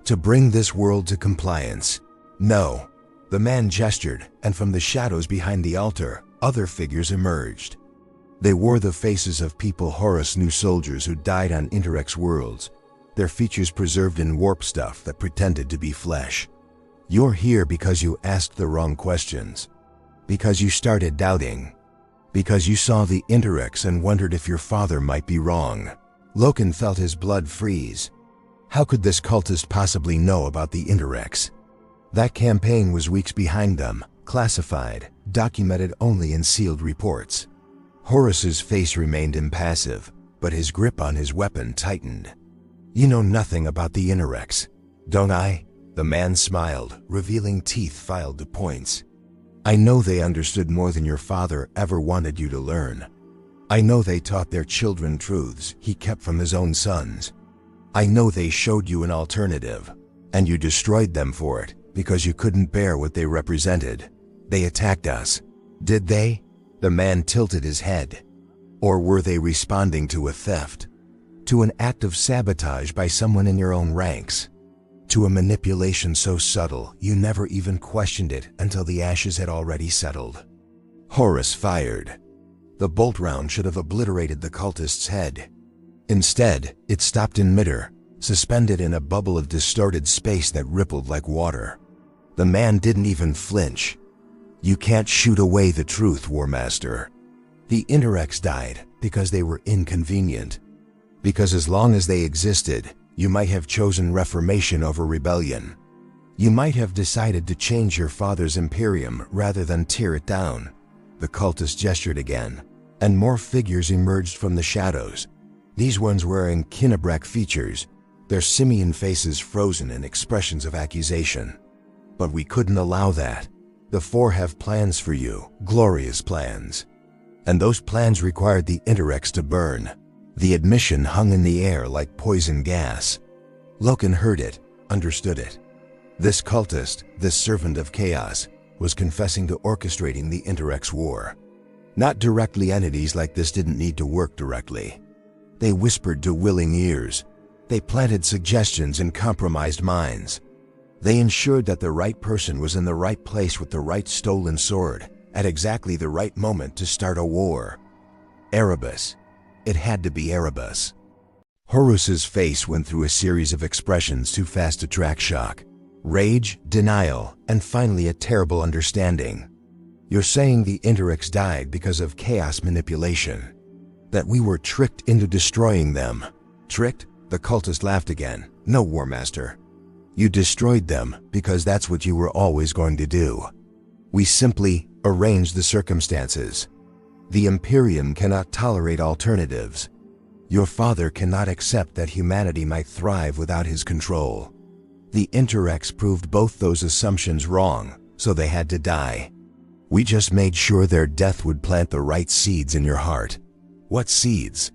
To bring this world to compliance." "No." The man gestured, and from the shadows behind the altar, other figures emerged. They wore the faces of people Horus knew, soldiers who died on Interex worlds, their features preserved in warp stuff that pretended to be flesh. "You're here because you asked the wrong questions. Because you started doubting. Because you saw the Interex and wondered if your father might be wrong." Loken felt his blood freeze. How could this cultist possibly know about the Interex? That campaign was weeks behind them, classified, documented only in sealed reports. Horus's face remained impassive, but his grip on his weapon tightened. "You know nothing about the Interex, don't I?" The man smiled, revealing teeth filed to points. "I know they understood more than your father ever wanted you to learn. I know they taught their children truths he kept from his own sons. I know they showed you an alternative, and you destroyed them for it because you couldn't bear what they represented. They attacked us, did they?" The man tilted his head. "Or were they responding to a theft? To an act of sabotage by someone in your own ranks? To a manipulation so subtle you never even questioned it until the ashes had already settled?" Horus fired. The bolt round should have obliterated the cultist's head. Instead, it stopped in midair, suspended in a bubble of distorted space that rippled like water. The man didn't even flinch. "You can't shoot away the truth, War Master. The Interex died because they were inconvenient. Because as long as they existed, you might have chosen reformation over rebellion. You might have decided to change your father's Imperium rather than tear it down." The cultist gestured again, and more figures emerged from the shadows. These ones wearing Kinebrach features, their simian faces frozen in expressions of accusation. "But we couldn't allow that. The Four have plans for you, glorious plans. And those plans required the Interex to burn." The admission hung in the air like poison gas. Loken heard it, understood it. This cultist, this servant of chaos, was confessing to orchestrating the Interex war. Not directly, entities like this didn't need to work directly. They whispered to willing ears. They planted suggestions in compromised minds. They ensured that the right person was in the right place with the right stolen sword, at exactly the right moment to start a war. Erebus. It had to be Erebus. Horus's face went through a series of expressions too fast to track: shock, rage, denial, and finally a terrible understanding. "You're saying the Interex died because of chaos manipulation? That we were tricked into destroying them?" "Tricked?" The cultist laughed again. "No, War Master. You destroyed them because that's what you were always going to do. We simply arranged the circumstances. The Imperium cannot tolerate alternatives. Your father cannot accept that humanity might thrive without his control. The Interex proved both those assumptions wrong, so they had to die. We just made sure their death would plant the right seeds in your heart." "What seeds?"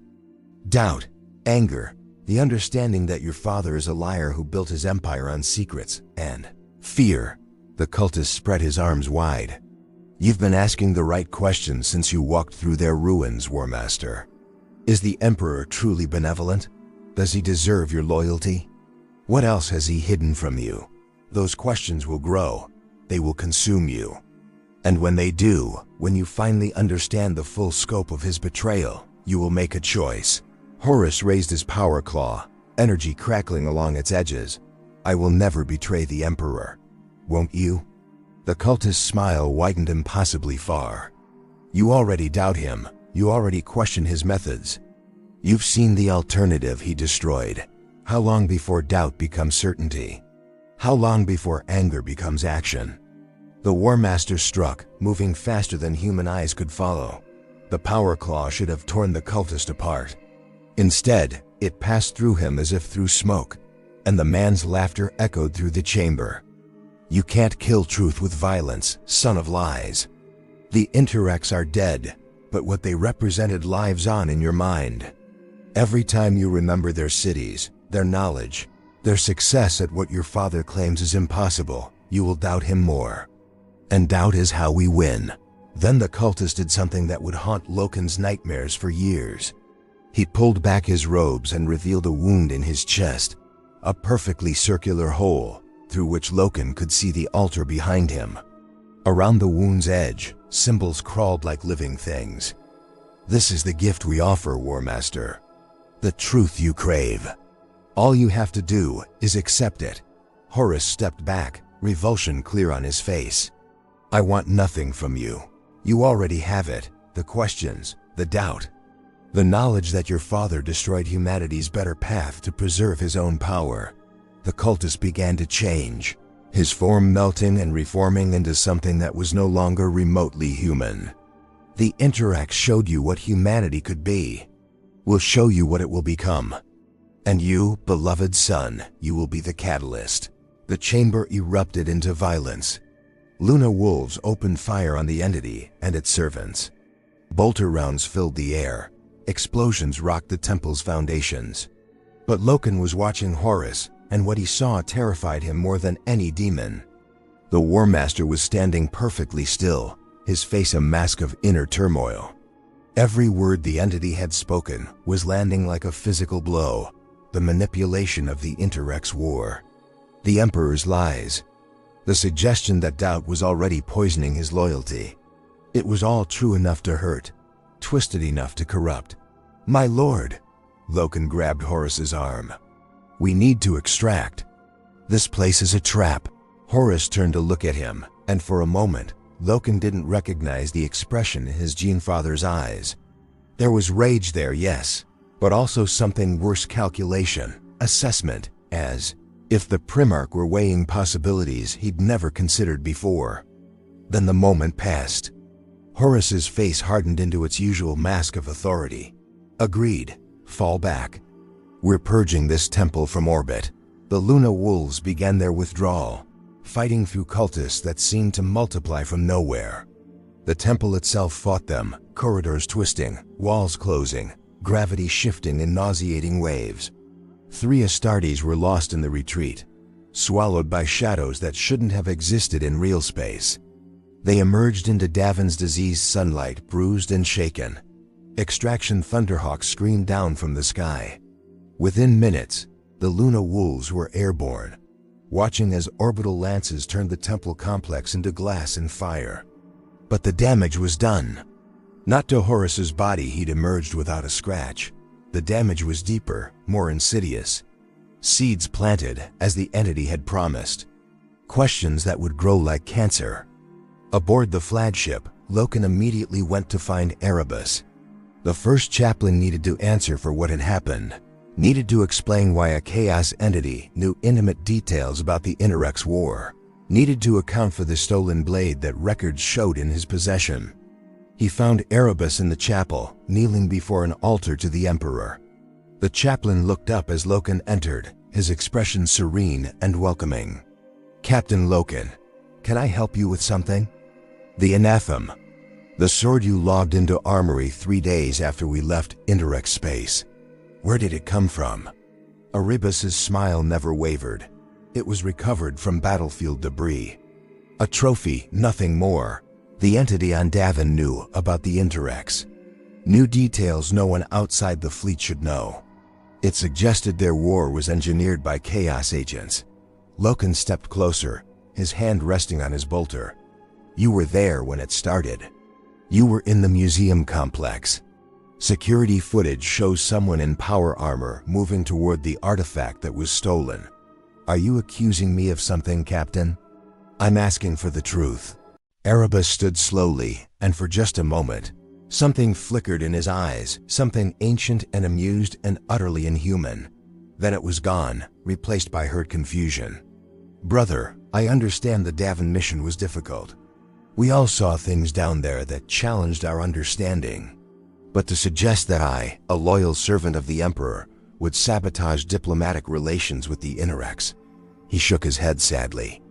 "Doubt, anger, the understanding that your father is a liar who built his empire on secrets, and fear." The cultist spread his arms wide. "You've been asking the right questions since you walked through their ruins, War Master. Is the Emperor truly benevolent? Does he deserve your loyalty? What else has he hidden from you? Those questions will grow. They will consume you. And when they do, when you finally understand the full scope of his betrayal, you will make a choice." Horus raised his power claw, energy crackling along its edges. "I will never betray the Emperor. Won't you?" The cultist's smile widened impossibly far. "You already doubt him. You already question his methods. You've seen the alternative he destroyed. How long before doubt becomes certainty? How long before anger becomes action? The War Master struck, moving faster than human eyes could follow. The power claw should have torn the cultist apart. Instead, it passed through him as if through smoke, and the man's laughter echoed through the chamber. You can't kill truth with violence, son of lies. The Interex are dead, but what they represented lives on in your mind. Every time you remember their cities, their knowledge, their success at what your father claims is impossible, you will doubt him more. And doubt is how we win. Then the cultist did something that would haunt Loken's nightmares for years. He pulled back his robes and revealed a wound in his chest, a perfectly circular hole through which Loken could see the altar behind him. Around the wound's edge, symbols crawled like living things. This is the gift we offer, War Master. The truth you crave. All you have to do is accept it. Horus stepped back, revulsion clear on his face. I want nothing from you. You already have it, the questions, the doubt. The knowledge that your father destroyed humanity's better path to preserve his own power. The cultist began to change, his form melting and reforming into something that was no longer remotely human. The Interex showed you what humanity could be. We'll show you what it will become. And you, beloved son, you will be the catalyst. The chamber erupted into violence. Luna wolves opened fire on the entity and its servants. Bolter rounds filled the air. Explosions rocked the temple's foundations. But Loken was watching Horus, and what he saw terrified him more than any demon. The War Master was standing perfectly still, his face a mask of inner turmoil. Every word the entity had spoken was landing like a physical blow, the manipulation of the Interex war. The Emperor's lies. The suggestion that doubt was already poisoning his loyalty. It was all true enough to hurt, twisted enough to corrupt. My lord, Loken grabbed Horus's arm. We need to extract. This place is a trap. Horus turned to look at him, and for a moment, Loken didn't recognize the expression in his gene-father's eyes. There was rage there, yes, but also something worse: calculation, assessment, as if the Primarch were weighing possibilities he'd never considered before. Then the moment passed. Horus's face hardened into its usual mask of authority. Agreed. Fall back. We're purging this temple from orbit. The Luna wolves began their withdrawal, fighting through cultists that seemed to multiply from nowhere. The temple itself fought them, corridors twisting, walls closing, gravity shifting in nauseating waves. 3 Astartes were lost in the retreat, swallowed by shadows that shouldn't have existed in real space. They emerged into Davin's diseased sunlight, bruised and shaken. Extraction thunderhawks screamed down from the sky. Within minutes, the Luna wolves were airborne, watching as orbital lances turned the temple complex into glass and fire. But the damage was done. Not to Horus's body, he'd emerged without a scratch. The damage was deeper, more insidious. Seeds planted, as the entity had promised. Questions that would grow like cancer. Aboard the flagship, Loken immediately went to find Erebus. The first chaplain needed to answer for what had happened. Needed to explain why a chaos entity knew intimate details about the Interex war. Needed to account for the stolen blade that records showed in his possession. He found Erebus in the chapel, kneeling before an altar to the Emperor. The chaplain looked up as Loken entered, his expression serene and welcoming. Captain Loken, can I help you with something? The anathema. The sword you logged into Armory 3 days after we left Interex space. Where did it come from? Erebus's smile never wavered. It was recovered from battlefield debris. A trophy, nothing more. The entity on Davin knew about the Interex. New details no one outside the fleet should know. It suggested their war was engineered by chaos agents. Loken stepped closer, his hand resting on his bolter. You were there when it started. You were in the museum complex. Security footage shows someone in power armor moving toward the artifact that was stolen. Are you accusing me of something, Captain? I'm asking for the truth. Erebus stood slowly, and for just a moment, something flickered in his eyes, something ancient and amused and utterly inhuman. Then it was gone, replaced by hurt confusion. Brother, I understand the Davin mission was difficult. We all saw things down there that challenged our understanding. But to suggest that I, a loyal servant of the Emperor, would sabotage diplomatic relations with the Interex. He shook his head sadly.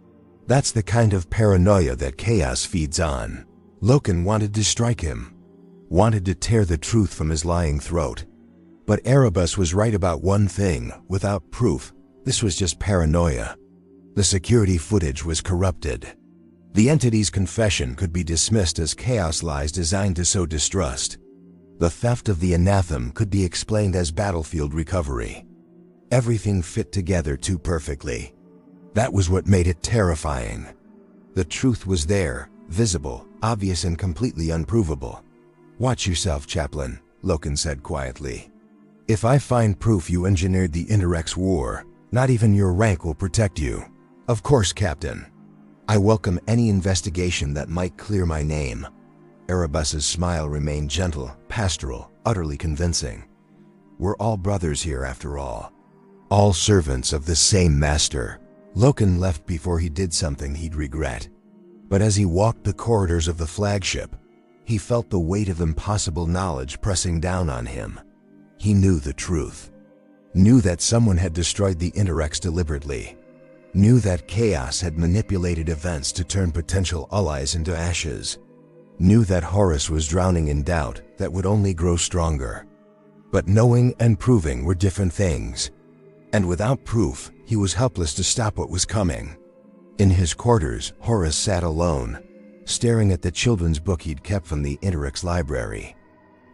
That's the kind of paranoia that chaos feeds on. Loken wanted to strike him, wanted to tear the truth from his lying throat. But Erebus was right about one thing: without proof, this was just paranoia. The security footage was corrupted. The entity's confession could be dismissed as chaos lies designed to sow distrust. The theft of the anathema could be explained as battlefield recovery. Everything fit together too perfectly. That was what made it terrifying. The truth was there, visible, obvious, and completely unprovable. "Watch yourself, Chaplain," Loken said quietly. "If I find proof you engineered the Interex war, not even your rank will protect you." "Of course, Captain. I welcome any investigation that might clear my name." Erebus's smile remained gentle, pastoral, utterly convincing. "We're all brothers here after all. All servants of the same master." Loken left before he did something he'd regret. But as he walked the corridors of the flagship, he felt the weight of impossible knowledge pressing down on him. He knew the truth. Knew that someone had destroyed the Interex deliberately. Knew that chaos had manipulated events to turn potential allies into ashes. Knew that Horus was drowning in doubt that would only grow stronger. But knowing and proving were different things. And without proof, he was helpless to stop what was coming. In his quarters, Horus sat alone, staring at the children's book he'd kept from the Interex library.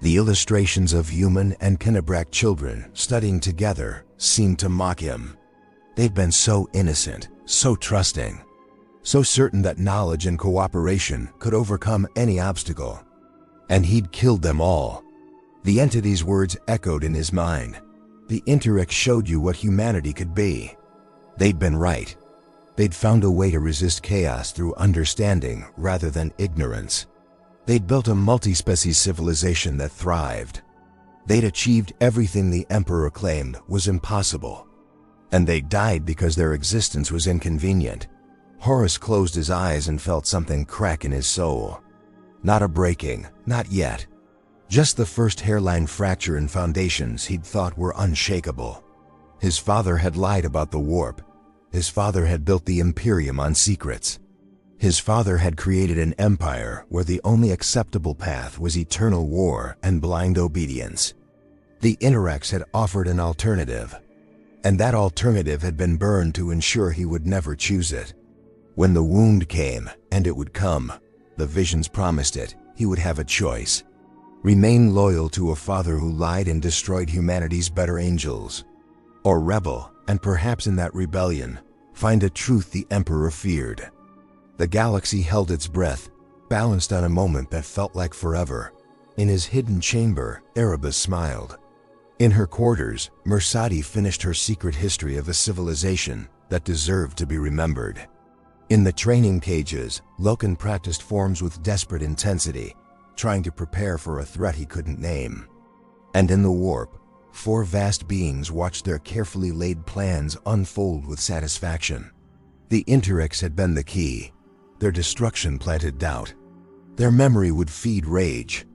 The illustrations of human and Kinebrach children studying together seemed to mock him. They'd been so innocent, so trusting, so certain that knowledge and cooperation could overcome any obstacle. And he'd killed them all. The entity's words echoed in his mind. The Interex showed you what humanity could be. They'd been right. They'd found a way to resist chaos through understanding rather than ignorance. They'd built a multispecies civilization that thrived. They'd achieved everything the Emperor claimed was impossible. And they died because their existence was inconvenient. Horus closed his eyes and felt something crack in his soul. Not a breaking, not yet. Just the first hairline fracture in foundations he'd thought were unshakable. His father had lied about the warp. His father had built the Imperium on secrets. His father had created an empire where the only acceptable path was eternal war and blind obedience. The Interex had offered an alternative, and that alternative had been burned to ensure he would never choose it. When the wound came, and it would come, the visions promised it, he would have a choice. Remain loyal to a father who lied and destroyed humanity's better angels. Or rebel, and perhaps in that rebellion, find a truth the Emperor feared. The galaxy held its breath, balanced on a moment that felt like forever. In his hidden chamber, Erebus smiled. In her quarters, Mersadi finished her secret history of a civilization that deserved to be remembered. In the training cages, Loken practiced forms with desperate intensity, trying to prepare for a threat he couldn't name. And in the warp, 4 vast beings watched their carefully laid plans unfold with satisfaction. The Interex had been the key. Their destruction planted doubt. Their memory would feed rage.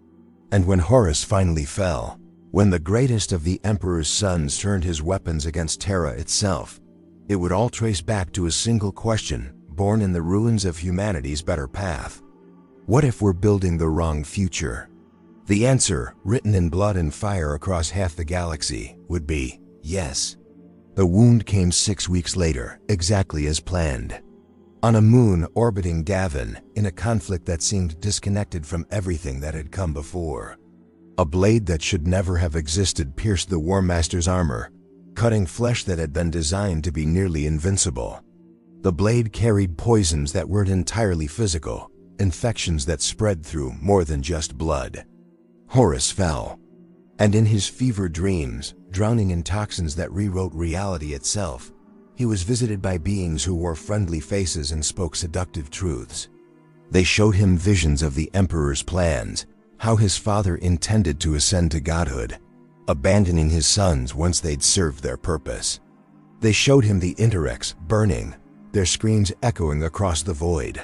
And when Horus finally fell, when the greatest of the Emperor's sons turned his weapons against Terra itself, it would all trace back to a single question, born in the ruins of humanity's better path. What if we're building the wrong future? The answer, written in blood and fire across half the galaxy, would be yes. The wound came 6 weeks later, exactly as planned. On a moon orbiting Davin, in a conflict that seemed disconnected from everything that had come before. A blade that should never have existed pierced the War Master's armor, cutting flesh that had been designed to be nearly invincible. The blade carried poisons that weren't entirely physical, infections that spread through more than just blood. Horus fell, and in his fevered dreams, drowning in toxins that rewrote reality itself, he was visited by beings who wore friendly faces and spoke seductive truths. They showed him visions of the Emperor's plans, how his father intended to ascend to godhood, abandoning his sons once they'd served their purpose. They showed him the Interex burning, their screams echoing across the void.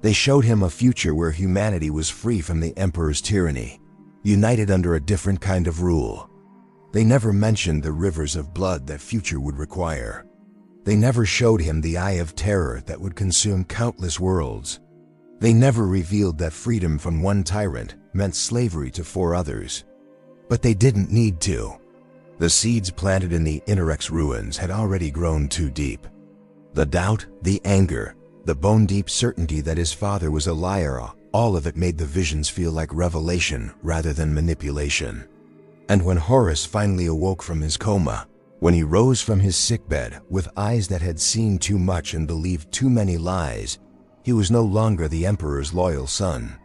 They showed him a future where humanity was free from the Emperor's tyranny, united under a different kind of rule. They never mentioned the rivers of blood that future would require. They never showed him the eye of terror that would consume countless worlds. They never revealed that freedom from one tyrant meant slavery to 4 others. But they didn't need to. The seeds planted in the Interex ruins had already grown too deep. The doubt, the anger, the bone-deep certainty that his father was a liar, all of it made the visions feel like revelation rather than manipulation. And when Horus finally awoke from his coma, when he rose from his sickbed with eyes that had seen too much and believed too many lies, he was no longer the Emperor's loyal son.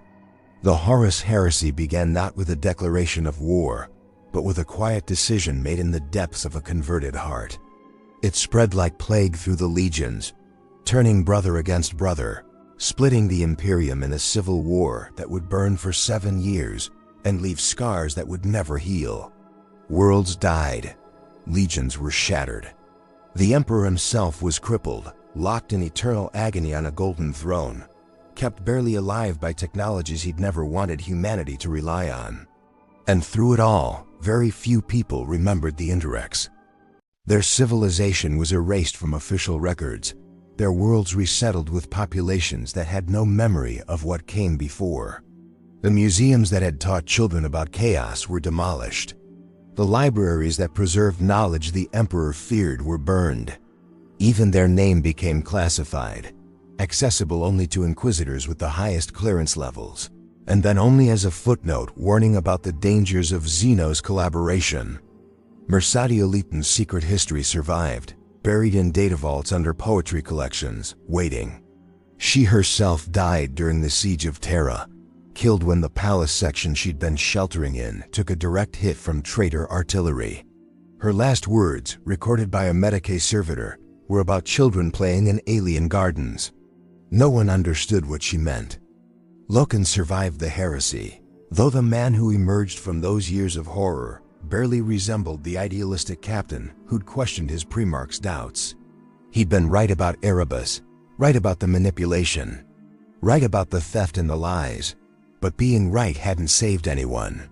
The Horus Heresy began not with a declaration of war, but with a quiet decision made in the depths of a converted heart. It spread like plague through the legions, turning brother against brother, splitting the Imperium in a civil war that would burn for 7 years and leave scars that would never heal. Worlds died. Legions were shattered. The Emperor himself was crippled, locked in eternal agony on a golden throne, kept barely alive by technologies he'd never wanted humanity to rely on. And through it all, very few people remembered the Interex. Their civilization was erased from official records, their worlds resettled with populations that had no memory of what came before. The museums that had taught children about chaos were demolished. The libraries that preserved knowledge the Emperor feared were burned. Even their name became classified, accessible only to inquisitors with the highest clearance levels, and then only as a footnote warning about the dangers of Xenos collaboration. Mersadio Leeton's secret history survived, buried in data vaults under poetry collections, waiting. She herself died during the Siege of Terra, killed when the palace section she'd been sheltering in took a direct hit from traitor artillery. Her last words, recorded by a Medicae servitor, were about children playing in alien gardens. No one understood what she meant. Loken survived the heresy, though the man who emerged from those years of horror barely resembled the idealistic captain who'd questioned his Primarch's doubts. He'd been right about Erebus, right about the manipulation, right about the theft and the lies, but being right hadn't saved anyone.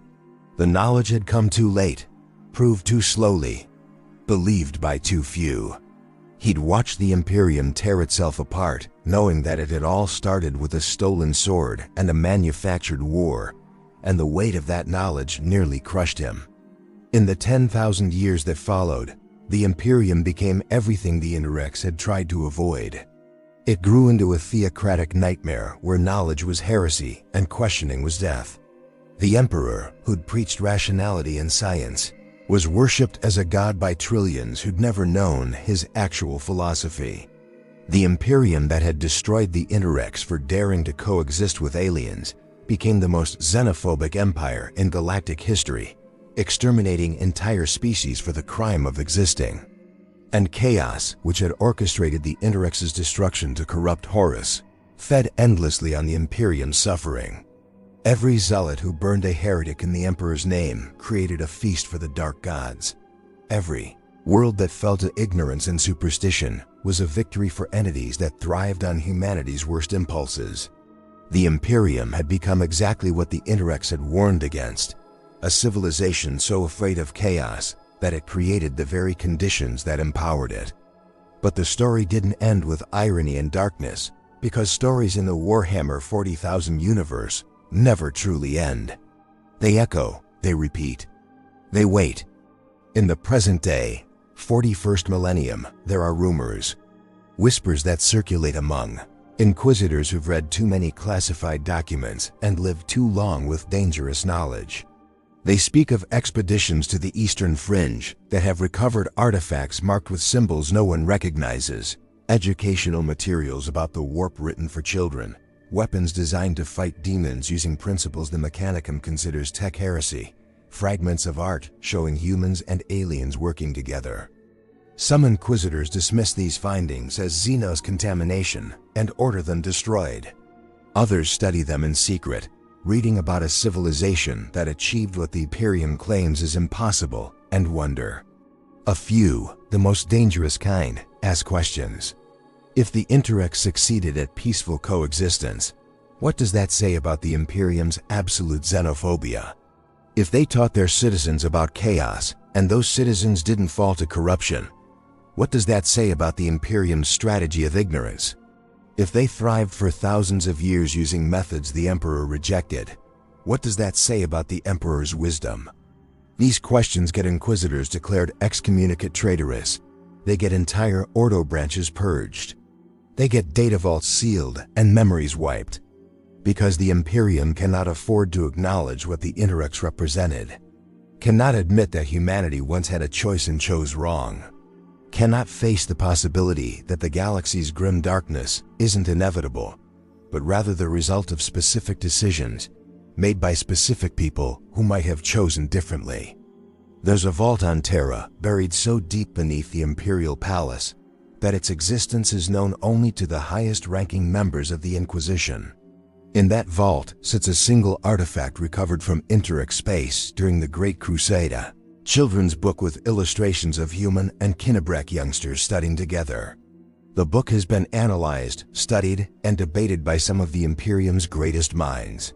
The knowledge had come too late, proved too slowly, believed by too few. He'd watched the Imperium tear itself apart, knowing that it had all started with a stolen sword and a manufactured war, and the weight of that knowledge nearly crushed him. In the 10,000 years that followed, the Imperium became everything the Interex had tried to avoid. It grew into a theocratic nightmare where knowledge was heresy and questioning was death. The Emperor, who'd preached rationality and science, was worshipped as a god by trillions who'd never known his actual philosophy. The Imperium that had destroyed the Interex for daring to coexist with aliens became the most xenophobic empire in galactic history, exterminating entire species for the crime of existing. And chaos, which had orchestrated the Interex's destruction to corrupt Horus, fed endlessly on the Imperium's suffering. Every zealot who burned a heretic in the Emperor's name created a feast for the dark gods. Every world that fell to ignorance and superstition was a victory for entities that thrived on humanity's worst impulses. The Imperium had become exactly what the Interex had warned against, a civilization so afraid of chaos that it created the very conditions that empowered it. But the story didn't end with irony and darkness, because stories in the Warhammer 40,000 universe never truly end. They echo, they repeat, they wait. In the present day, 41st millennium, there are rumors, whispers that circulate among inquisitors who've read too many classified documents and lived too long with dangerous knowledge. They speak of expeditions to the Eastern Fringe that have recovered artifacts marked with symbols no one recognizes, educational materials about the warp written for children, weapons designed to fight demons using principles the Mechanicum considers tech heresy, fragments of art showing humans and aliens working together. Some inquisitors dismiss these findings as Xenos contamination and order them destroyed. Others study them in secret, reading about a civilization that achieved what the Imperium claims is impossible, and wonder. A few, the most dangerous kind, ask questions. If the Interex succeeded at peaceful coexistence, what does that say about the Imperium's absolute xenophobia? If they taught their citizens about chaos, and those citizens didn't fall to corruption, what does that say about the Imperium's strategy of ignorance? If they thrived for thousands of years using methods the Emperor rejected, what does that say about the Emperor's wisdom? These questions get Inquisitors declared excommunicate traitorous. They get entire Ordo branches purged. They get data vaults sealed and memories wiped. Because the Imperium cannot afford to acknowledge what the Interex represented. Cannot admit that humanity once had a choice and chose wrong. Cannot face the possibility that the galaxy's grim darkness isn't inevitable, but rather the result of specific decisions made by specific people who might have chosen differently. There's a vault on Terra buried so deep beneath the Imperial Palace that its existence is known only to the highest-ranking members of the Inquisition. In that vault sits a single artifact recovered from Interex space during the Great Crusade, a children's book with illustrations of human and Kinebrach youngsters studying together. The book has been analyzed, studied, and debated by some of the Imperium's greatest minds.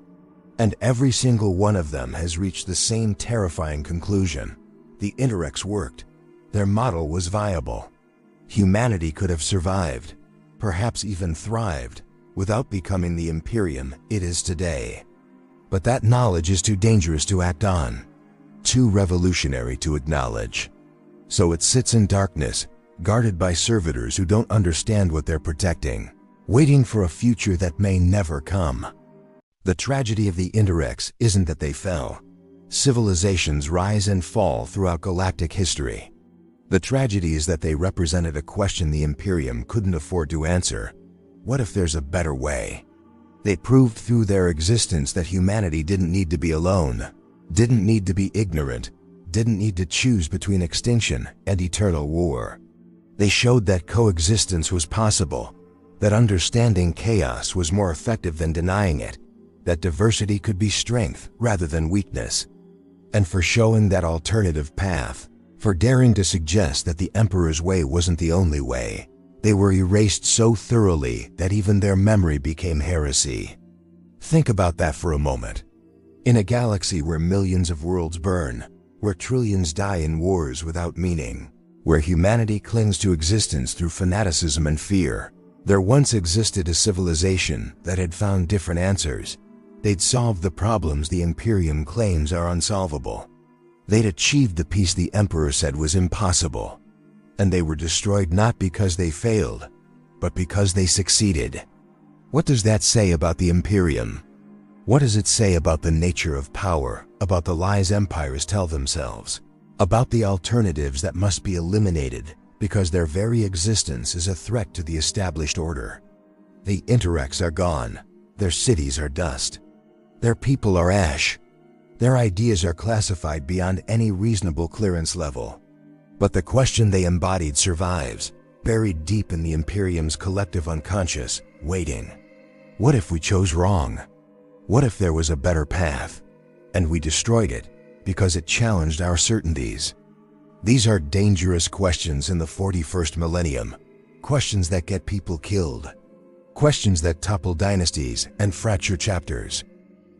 And every single one of them has reached the same terrifying conclusion. The Interex worked. Their model was viable. Humanity could have survived, perhaps even thrived, without becoming the Imperium it is today. But that knowledge is too dangerous to act on, too revolutionary to acknowledge. So it sits in darkness, guarded by servitors who don't understand what they're protecting, waiting for a future that may never come. The tragedy of the Interex isn't that they fell. Civilizations rise and fall throughout galactic history. The tragedy is that they represented a question the Imperium couldn't afford to answer. What if there's a better way? They proved through their existence that humanity didn't need to be alone, didn't need to be ignorant, didn't need to choose between extinction and eternal war. They showed that coexistence was possible, that understanding chaos was more effective than denying it, that diversity could be strength rather than weakness. And for showing that alternative path, for daring to suggest that the Emperor's way wasn't the only way, they were erased so thoroughly that even their memory became heresy. Think about that for a moment. In a galaxy where millions of worlds burn, where trillions die in wars without meaning, where humanity clings to existence through fanaticism and fear, there once existed a civilization that had found different answers. They'd solved the problems the Imperium claims are unsolvable. They'd achieved the peace the Emperor said was impossible. And they were destroyed not because they failed, but because they succeeded. What does that say about the Imperium? What does it say about the nature of power, about the lies empires tell themselves, about the alternatives that must be eliminated because their very existence is a threat to the established order? The Interex are gone. Their cities are dust. Their people are ash. Their ideas are classified beyond any reasonable clearance level. But the question they embodied survives, buried deep in the Imperium's collective unconscious, waiting. What if we chose wrong? What if there was a better path, and we destroyed it because it challenged our certainties? These are dangerous questions in the 41st millennium, questions that get people killed, questions that topple dynasties and fracture chapters,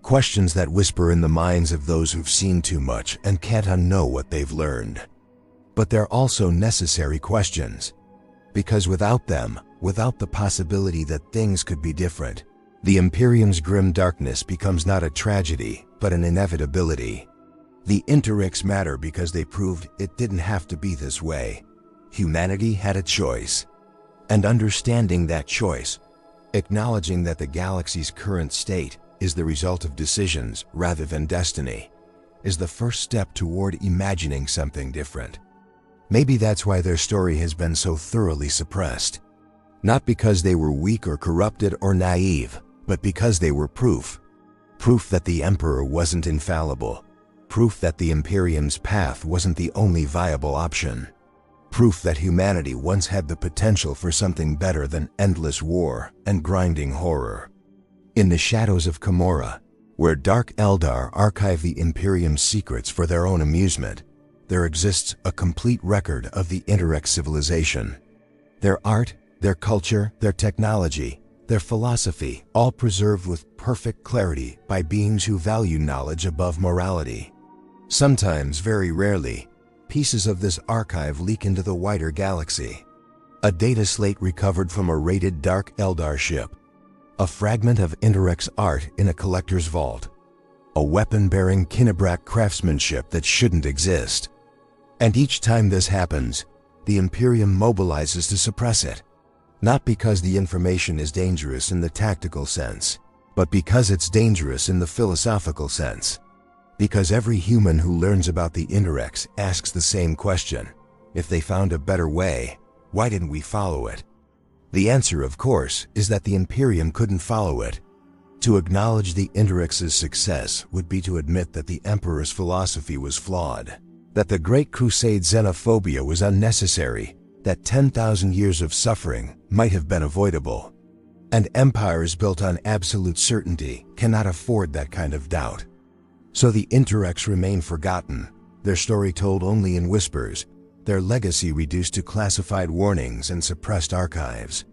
questions that whisper in the minds of those who've seen too much and can't unknow what they've learned. But they're also necessary questions, because without them, without the possibility that things could be different, the Imperium's grim darkness becomes not a tragedy, but an inevitability. The Interex matter because they proved it didn't have to be this way. Humanity had a choice. And understanding that choice, acknowledging that the galaxy's current state is the result of decisions rather than destiny, is the first step toward imagining something different. Maybe that's why their story has been so thoroughly suppressed. Not because they were weak or corrupted or naive, but because they were proof. Proof that the Emperor wasn't infallible. Proof that the Imperium's path wasn't the only viable option. Proof that humanity once had the potential for something better than endless war and grinding horror. In the shadows of Camorra, where Dark Eldar archive the Imperium's secrets for their own amusement, there exists a complete record of the Interex civilization. Their art, their culture, their technology, their philosophy, all preserved with perfect clarity by beings who value knowledge above morality. Sometimes, very rarely, pieces of this archive leak into the wider galaxy. A data slate recovered from a raided Dark Eldar ship. A fragment of Interex art in a collector's vault. A weapon-bearing Kinebrach craftsmanship that shouldn't exist. And each time this happens, the Imperium mobilizes to suppress it. Not because the information is dangerous in the tactical sense, but because it's dangerous in the philosophical sense. Because every human who learns about the Interex asks the same question: if they found a better way, why didn't we follow it? The answer, of course, is that the Imperium couldn't follow it. To acknowledge the Interex's success would be to admit that the Emperor's philosophy was flawed, that the Great Crusade xenophobia was unnecessary, that 10,000 years of suffering might have been avoidable. And empires built on absolute certainty cannot afford that kind of doubt. So the Interex remain forgotten, their story told only in whispers, their legacy reduced to classified warnings and suppressed archives.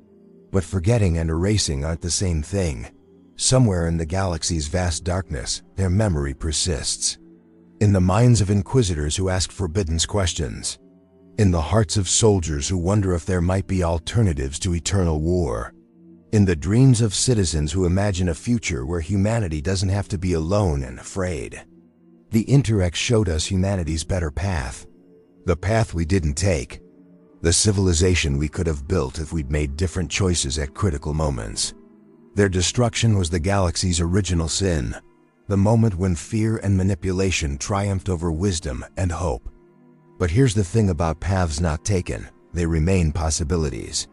But forgetting and erasing aren't the same thing. Somewhere in the galaxy's vast darkness, their memory persists. In the minds of inquisitors who ask forbidden questions. In the hearts of soldiers who wonder if there might be alternatives to eternal war. In the dreams of citizens who imagine a future where humanity doesn't have to be alone and afraid. The Interex showed us humanity's better path. The path we didn't take. The civilization we could have built if we'd made different choices at critical moments. Their destruction was the galaxy's original sin. The moment when fear and manipulation triumphed over wisdom and hope. But here's the thing about paths not taken: they remain possibilities.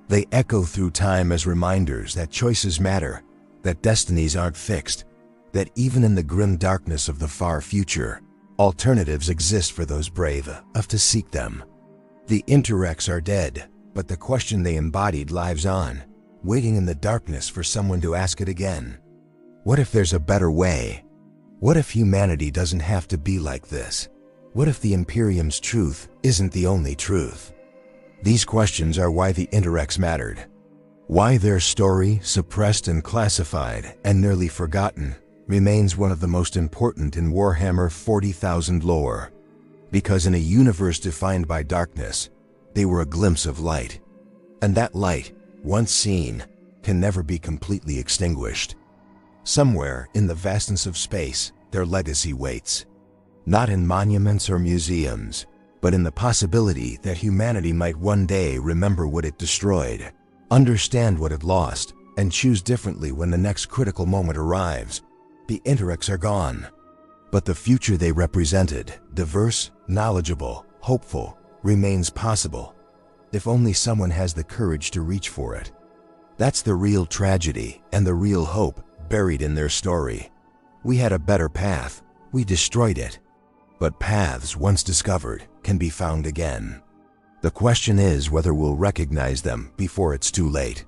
They echo through time as reminders that choices matter, that destinies aren't fixed, that even in the grim darkness of the far future, alternatives exist for those brave enough to seek them. The Interex are dead, but the question they embodied lives on, waiting in the darkness for someone to ask it again. What if there's a better way? What if humanity doesn't have to be like this? What if the Imperium's truth isn't the only truth? These questions are why the Interex mattered. Why their story, suppressed and classified and nearly forgotten, remains one of the most important in Warhammer 40,000 lore. Because in a universe defined by darkness, they were a glimpse of light. And that light, once seen, can never be completely extinguished. Somewhere in the vastness of space, their legacy waits. Not in monuments or museums, but in the possibility that humanity might one day remember what it destroyed, understand what it lost, and choose differently when the next critical moment arrives. The Interex are gone. But the future they represented, diverse, knowledgeable, hopeful, remains possible. If only someone has the courage to reach for it. That's the real tragedy and the real hope buried in their story. We had a better path, we destroyed it. But paths once discovered can be found again. The question is whether we'll recognize them before it's too late.